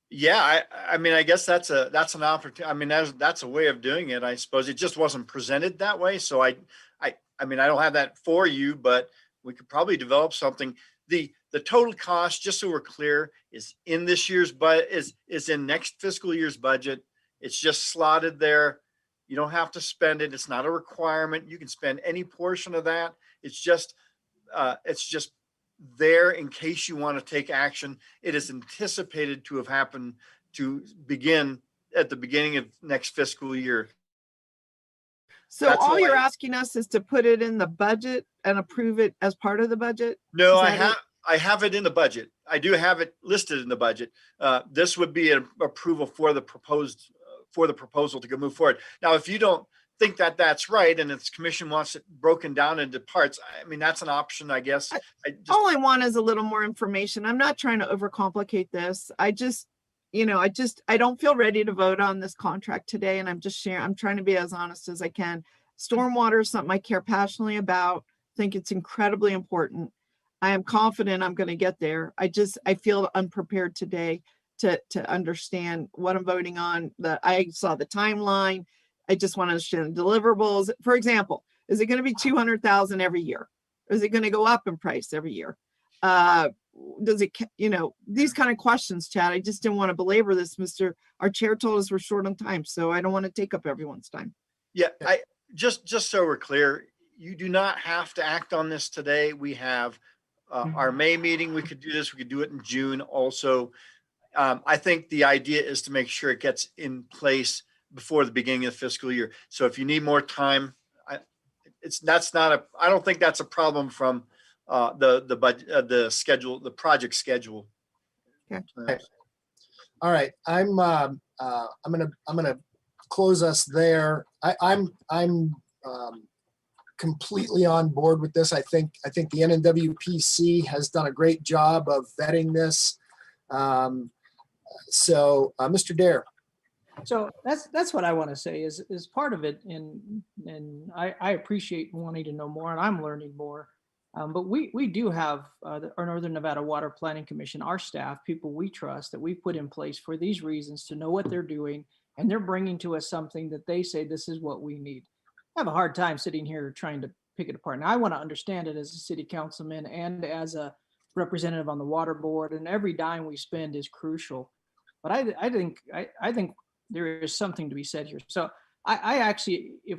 Yeah, I mean, I guess that's an opportunity. I mean, that's a way of doing it. I suppose it just wasn't presented that way. So I mean, I don't have that for you, but we could probably develop something. The total cost, just so we're clear, is in this year's budget, is in next fiscal year's budget. It's just slotted there. You don't have to spend it. It's not a requirement. You can spend any portion of that. It's just there in case you want to take action. It is anticipated to have happened to begin at the beginning of next fiscal year. So that's all you're asking us is to put it in the budget and approve it as part of the budget? No, I have it in the budget. I do have it listed in the budget. This would be an approval for the proposal to go move forward. Now, if you don't think that that's right and its commission wants it broken down into parts, I mean, that's an option, I guess. All I want is a little more information. I'm not trying to overcomplicate this. I don't feel ready to vote on this contract today. And I'm just sharing, I'm trying to be as honest as I can. Stormwater is something I care passionately about. I think it's incredibly important. I am confident I'm going to get there. I feel unprepared today to understand what I'm voting on. I saw the timeline. I just want to understand the deliverables. For example, is it going to be 200,000 every year? Is it going to go up in price every year? Does it, these kind of questions, Chad. I just didn't want to belabor this. Our chair told us we're short on time, so I don't want to take up everyone's time. Yeah, just so we're clear, you do not have to act on this today. We have our May meeting. We could do this. We could do it in June also. I think the idea is to make sure it gets in place before the beginning of the fiscal year. So if you need more time, I don't think that's a problem from the budget, the schedule, the project schedule. Okay. All right. I'm gonna close us there. I'm completely on board with this. I think the NNWPC has done a great job of vetting this. So Mr. Dare. So that's what I want to say is part of it, and I appreciate wanting to know more, and I'm learning more. But we do have our Northern Nevada Water Planning Commission, our staff, people we trust that we put in place for these reasons to know what they're doing and they're bringing to us something that they say this is what we need. I have a hard time sitting here trying to pick it apart. Now, I want to understand it as a city councilman and as a representative on the water board, and every dime we spend is crucial. But I think there is something to be said here. So I actually, I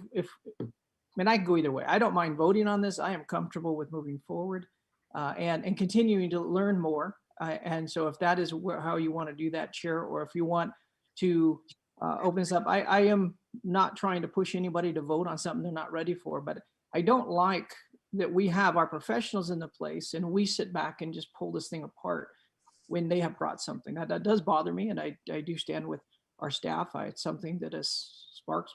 mean, I can go either way. I don't mind voting on this. I am comfortable with moving forward and continuing to learn more. And so if that is how you want to do that, Chair, or if you want to open this up, I am not trying to push anybody to vote on something they're not ready for, but I don't like that we have our professionals in the place and we sit back and just pull this thing apart when they have brought something. That does bother me, and I do stand with our staff. It's something that as Sparks,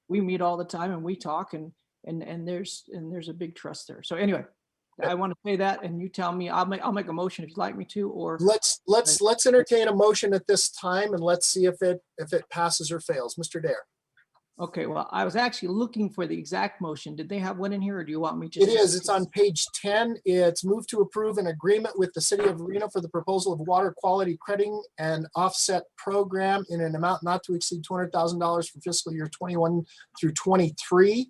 we meet all the time and we talk, and there's a big trust there. So anyway, I want to say that, and you tell me. I'll make a motion if you'd like me to, or Let's entertain a motion at this time, and let's see if it passes or fails. Mr. Dare. Okay, well, I was actually looking for the exact motion. Did they have one in here, or do you want me to? It is. It's on page 10. It's move to approve an agreement with the city of Reno for the proposal of water quality crediting and offset program in an amount not to exceed $200,000 for fiscal year 21 through 23.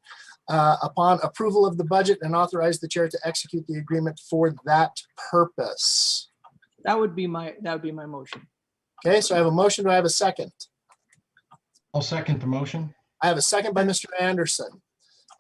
Upon approval of the budget, and authorize the chair to execute the agreement for that purpose. That would be my motion. Okay, so I have a motion. Do I have a second? I'll second the motion. I have a second by Mr. Anderson.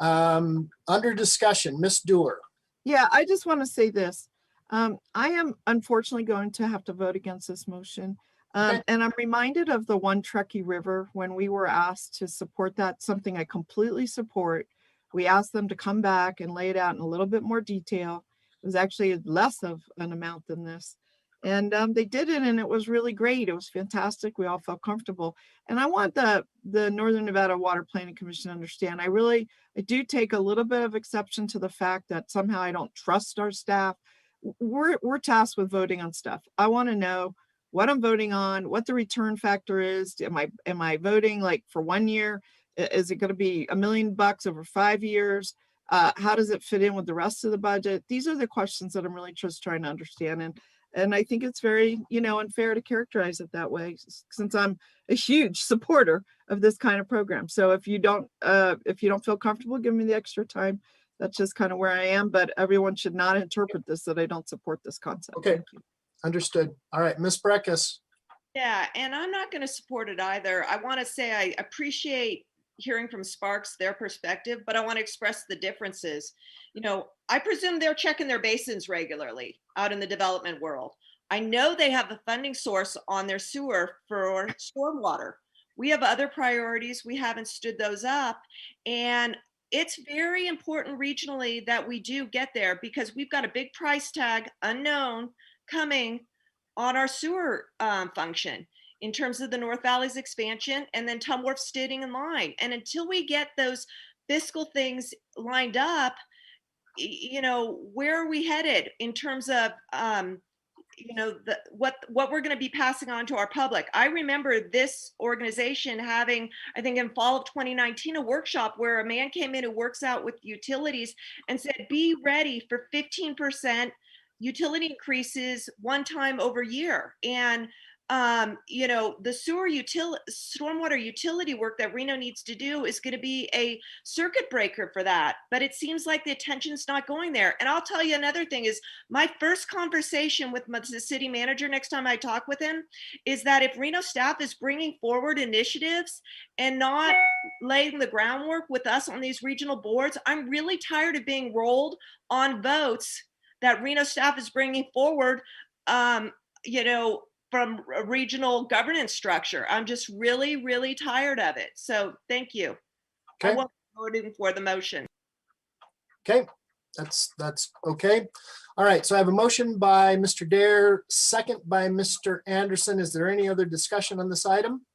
Under discussion, Ms. Dewar. Yeah, I just want to say this. I am unfortunately going to have to vote against this motion. And I'm reminded of the One Truckee River when we were asked to support that, something I completely support. We asked them to come back and lay it out in a little bit more detail. It was actually less of an amount than this. And they did it, and it was really great. It was fantastic. We all felt comfortable. And I want the Northern Nevada Water Planning Commission to understand, I do take a little bit of exception to the fact that somehow I don't trust our staff. We're tasked with voting on stuff. I want to know what I'm voting on, what the return factor is. Am I voting like for 1 year? Is it going to be $1 million over 5 years? How does it fit in with the rest of the budget? These are the questions that I'm really just trying to understand. And I think it's very, unfair to characterize it that way, since I'm a huge supporter of this kind of program. So if you don't feel comfortable, give me the extra time. That's just kind of where I am, but everyone should not interpret this that I don't support this concept. Okay, understood. All right, Ms. Breckus. Yeah, and I'm not going to support it either. I want to say I appreciate hearing from Sparks, their perspective, but I want to express the differences. I presume they're checking their basins regularly out in the development world. I know they have the funding source on their sewer for stormwater. We have other priorities. We haven't stood those up. And it's very important regionally that we do get there, because we've got a big price tag, unknown, coming on our sewer function, in terms of the North Valley's expansion, and then Tumwharf staying in line. And until we get those fiscal things lined up, where are we headed in terms of, what we're going to be passing on to our public? I remember this organization having, I think in fall of 2019, a workshop where a man came in who works out with utilities and said, be ready for 15% utility increases one time over year. And the stormwater utility work that Reno needs to do is going to be a circuit breaker for that. But it seems like the attention's not going there. And I'll tell you another thing is, my first conversation with the city manager next time I talk with him is that if Reno staff is bringing forward initiatives and not laying the groundwork with us on these regional boards, I'm really tired of being rolled on votes that Reno staff is bringing forward, from a regional governance structure. I'm just really, really tired of it. So thank you. Okay. I won't be voting for the motion. Okay, that's okay. All right, so I have a motion by Mr. Dare, second by Mr. Anderson. Is there any other discussion on this item?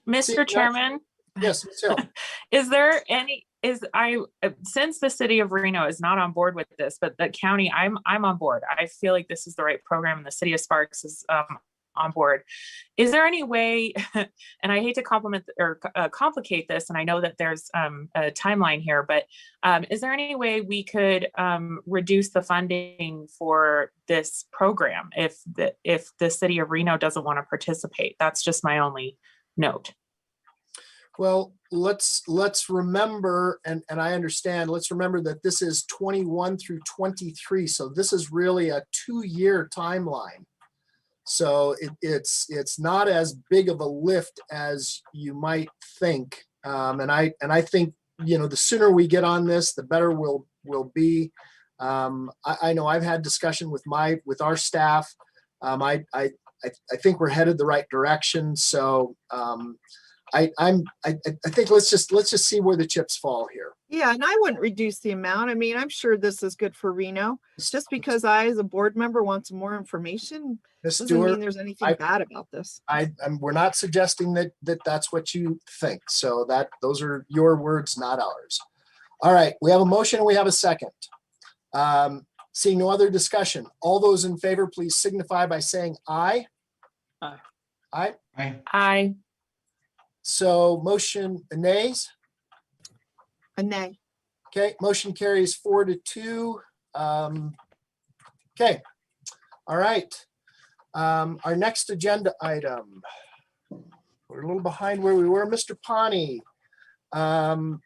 Mr. Chairman? Yes, Ms. Hill. Since the city of Reno is not on board with this, but the county, I'm on board. I feel like this is the right program, and the city of Sparks is on board. Is there any way, and I hate to complicate this, and I know that there's a timeline here, but is there any way we could reduce the funding for this program if the city of Reno doesn't want to participate? That's just my only note. Well, let's remember, and I understand, let's remember that this is 21 through 23. So this is really a 2-year timeline. So it's not as big of a lift as you might think. And I think, you know, the sooner we get on this, the better we'll be. I know I've had discussion with our staff. I think we're headed the right direction. So I think let's just see where the chips fall here. Yeah, and I wouldn't reduce the amount. I mean, I'm sure this is good for Reno. Just because I, as a board member, want some more information Ms. doesn't Stewart, mean there's anything bad about this. we're not suggesting that that's what you think. So those are your words, not ours. All right, we have a motion and we have a second. Seeing no other discussion, all those in favor, please signify by saying aye. Aye. Aye. Aye. Aye. So motion nays. A nay. Okay, motion carries 4-2. Okay, all right. Our next agenda item. We're a little behind where we were. Mr. Pawnee.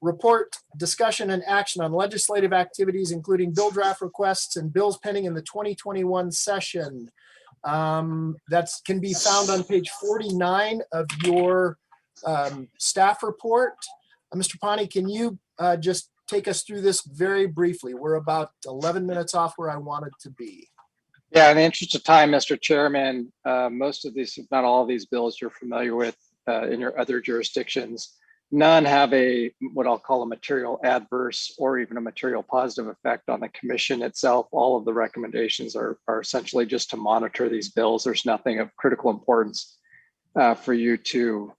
Report, discussion, and action on legislative activities, including bill draft requests and bills pending in the 2021 session. That can be found on page 49 of your staff report. Mr. Pawnee, can you just take us through this very briefly? We're about 11 minutes off where I wanted to be. Yeah, in the interest of time, Mr. Chairman, most of these, if not all of these bills you're familiar with in your other jurisdictions. None have what I'll call a material adverse or even a material positive effect on the commission itself. All of the recommendations are essentially just to monitor these bills. There's nothing of critical importance for you to,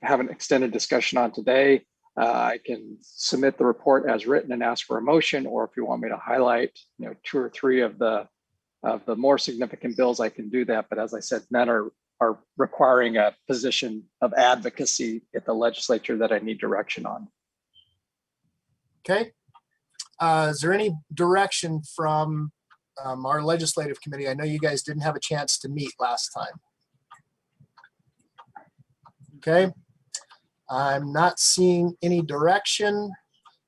have an extended discussion on today. I can submit the report as written and ask for a motion, or if you want me to highlight, 2 or 3 of the more significant bills, I can do that. But as I said, none are requiring a position of advocacy at the legislature that I need direction on. Okay. Is there any direction from our legislative committee? I know you guys didn't have a chance to meet last time. Okay. I'm not seeing any direction.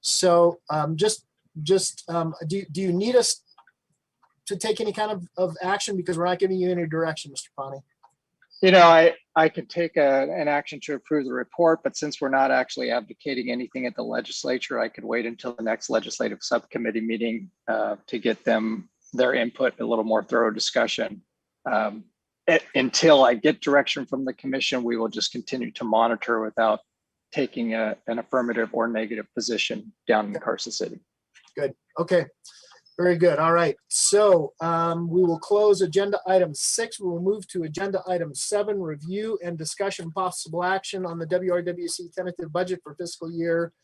So do you need us to take any kind of action, because we're not giving you any direction, Mr. Pawnee? I could take an action to approve the report, but since we're not actually advocating anything at the legislature, I could wait until the next legislative subcommittee meeting to get their input, a little more thorough discussion. Until I get direction from the commission, we will just continue to monitor without taking an affirmative or negative position down in Carson City. Good. Okay. Very good. All right. So we will close agenda item 6. We will move to agenda item 7, review and discussion possible action on the WRWC tentative budget for fiscal year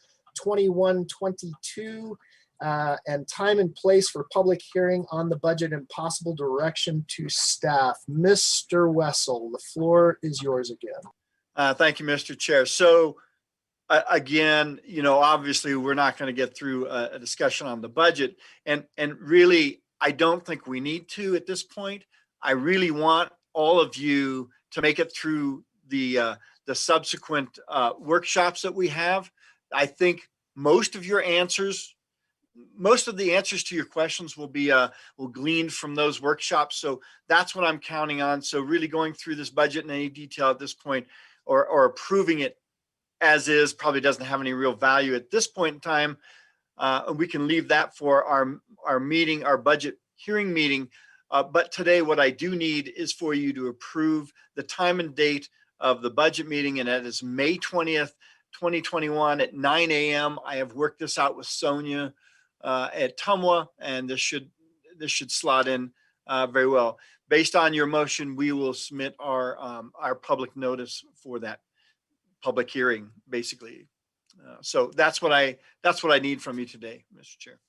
21-22 and time and place for public hearing on the budget and possible direction to staff. Mr. Wessel, the floor is yours again. Thank you, Mr. Chair. So again, obviously we're not going to get through a discussion on the budget, and really, I don't think we need to at this point. I really want all of you to make it through the subsequent workshops that we have. I think most of the answers to your questions will glean from those workshops. So that's what I'm counting on. So really going through this budget in any detail at this point, or approving it as is, probably doesn't have any real value at this point in time. We can leave that for our meeting, our budget hearing meeting. But today, what I do need is for you to approve the time and date of the budget meeting, and that is May 20th, 2021 at 9 a.m. I have worked this out with Sonia at Tumwa, and this should slot in very well. Based on your motion, we will submit our public notice for that public hearing, basically. So that's what I need from you today, Mr. Chair.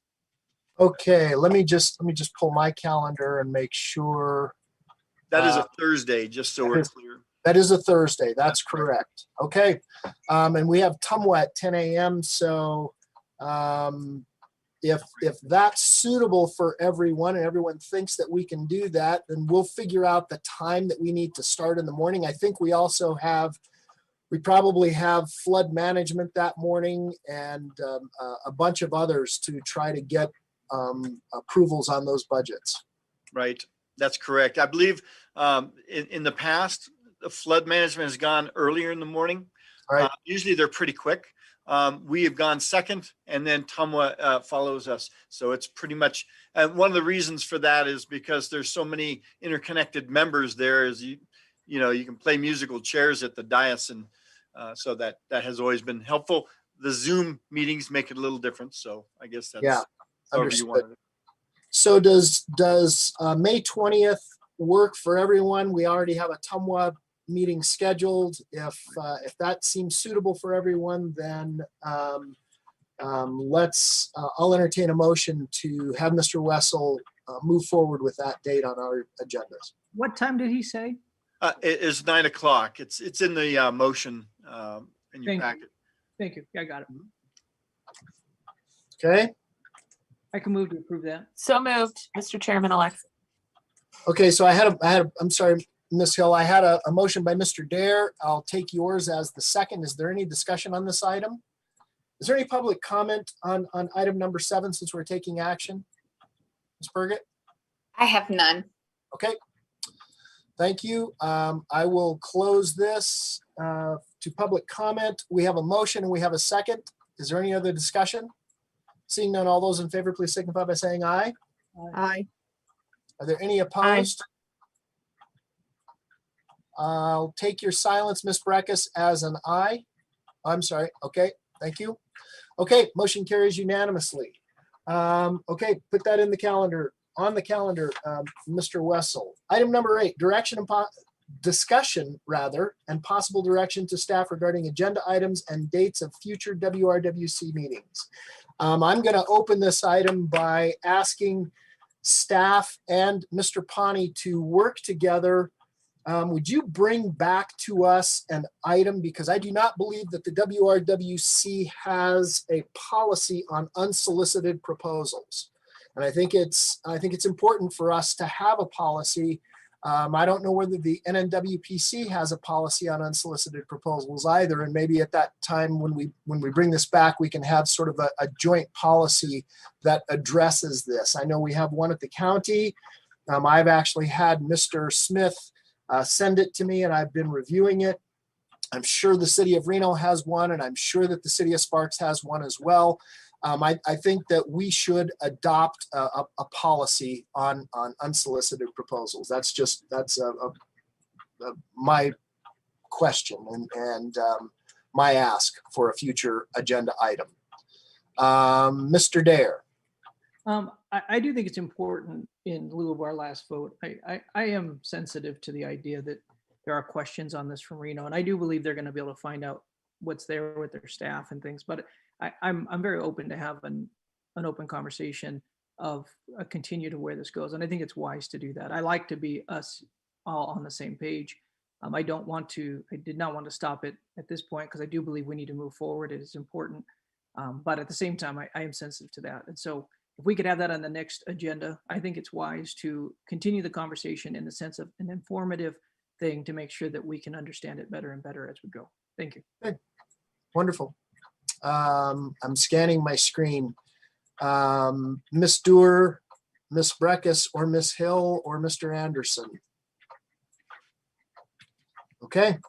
Okay, let me just pull my calendar and make sure. That is a Thursday, just so we're clear. That is a Thursday. That's correct. Okay, and we have Tumwa at 10 a.m. So if that's suitable for everyone and everyone thinks that we can do that, then we'll figure out the time that we need to start in the morning. I think we also have We probably have flood management that morning and a bunch of others to try to get approvals on those budgets. Right, that's correct. I believe in the past, the flood management has gone earlier in the morning. Right. Usually they're pretty quick. We have gone second, and then TUMWA follows us. So it's pretty much, and one of the reasons for that is because there's so many interconnected members there. Is you know, you can play musical chairs at the dais, and so that has always been helpful. The Zoom meetings make it a little different. So I guess that's Yeah, however you want it. So does May 20th work for everyone? We already have a TUMWA meeting scheduled. If that seems suitable for everyone, then I'll entertain a motion to have Mr. Wessel move forward with that date on our agendas. What time did he say? It is 9 o'clock. It's in the motion in your packet. Thank you. Yeah, I got it. Okay. I can move to approve that. So moved, Mr. Chairman-elect. Okay, so I'm sorry, Ms. Hill, I had a motion by Mr. Dare. I'll take yours as the second. Is there any discussion on this item? Is there any public comment on item number 7 since we're taking action? Ms. Burgett? I have none. Okay. Thank you. I will close this to public comment. We have a motion and we have a second. Is there any other discussion? Seeing none, all those in favor, please signify by saying aye. Aye. Are there any opposed? I'll take your silence, Ms. Breckus, as an aye. I'm sorry. Okay, thank you. Okay, motion carries unanimously. Okay, put that in the calendar, on the calendar, Mr. Wessel. Item number 8, discussion and possible direction to staff regarding agenda items and dates of future WRWC meetings. I'm going to open this item by asking staff and Mr. Pani to work together. Would you bring back to us an item, because I do not believe that the WRWC has a policy on unsolicited proposals. And I think it's important for us to have a policy. I don't know whether the NNWPC has a policy on unsolicited proposals either. And maybe at that time, when we bring this back, we can have sort of a joint policy that addresses this. I know we have one at the county. I've actually had Mr. Smith send it to me, and I've been reviewing it. I'm sure the city of Reno has one, and I'm sure that the city of Sparks has one as well. I think that we should adopt a policy on unsolicited proposals. That's my question and my ask for a future agenda item. Mr. Dare. I do think it's important in lieu of our last vote. I am sensitive to the idea that there are questions on this from Reno, and I do believe they're going to be able to find out what's there with their staff and things. But I'm very open to have an open conversation of continue to where this goes, and I think it's wise to do that. I like to be us all on the same page. I did not want to stop it at this point because I do believe we need to move forward. It is important, but at the same time, I am sensitive to that, and so. If we could have that on the next agenda, I think it's wise to continue the conversation in the sense of an informative thing to make sure that we can understand it better and better as we go. Thank you. Good. Wonderful. I'm scanning my screen. Ms. Dewar, Ms. Breckus, or Ms. Hill, or Mr. Anderson. Okay.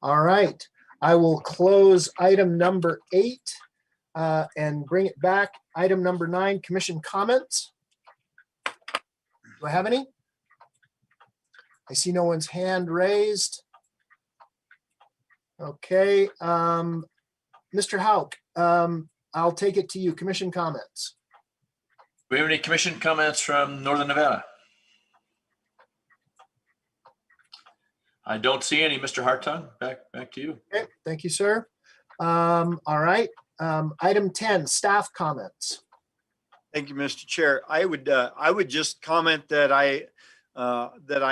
All right. I will close item number 8. And bring it back. Item number 9, commission comments. Do I have any? I see no one's hand raised. Okay, Mr. Hauk, I'll take it to you. Commission comments. Do we have any commission comments from Northern Nevada? I don't see any. Mr. Hartung, back to you. Okay, thank you, sir. All right. Item 10, staff comments. Thank you, Mr. Chair. I would just comment that I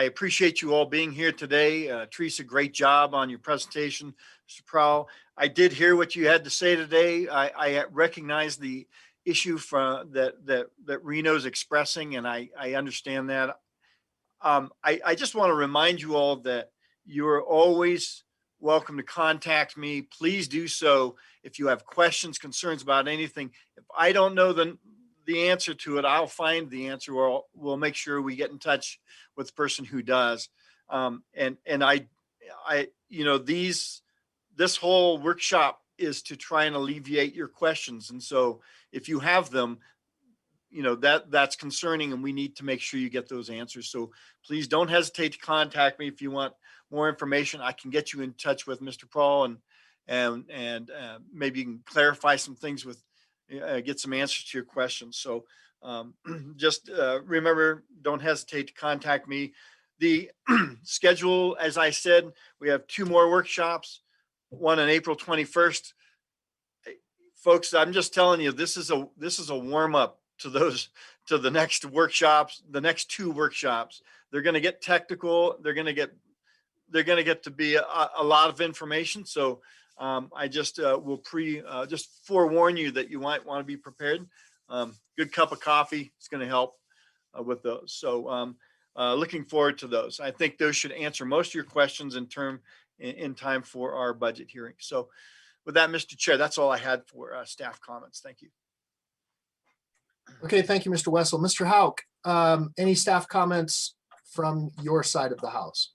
appreciate you all being here today. Teresa, great job on your presentation. Mr. Prowl, I did hear what you had to say today. I recognize the issue that Reno's expressing, and I understand that. I just want to remind you all that you're always welcome to contact me. Please do so if you have questions, concerns about anything. If I don't know the answer to it, I'll find the answer, or we'll make sure we get in touch with the person who does. And I, you know, this whole workshop is to try and alleviate your questions. And so if you have them, you know, that's concerning, and we need to make sure you get those answers. So please don't hesitate to contact me if you want more information. I can get you in touch with Mr. Paul, and maybe you can clarify some things with, get some answers to your questions. So just remember, don't hesitate to contact me. The schedule, as I said, we have 2 more workshops, one on April 21st. Folks, I'm just telling you, this is a warm up to the next workshops, the next 2 workshops. They're going to get technical. They're going to get to be a lot of information. So I just will just forewarn you that you might want to be prepared. Good cup of coffee is going to help with those. So looking forward to those. I think those should answer most of your questions in time for our budget hearing. So with that, Mr. Chair, that's all I had for staff comments. Thank you. Okay, thank you, Mr. Wessel. Mr. Hauk, any staff comments from your side of the house?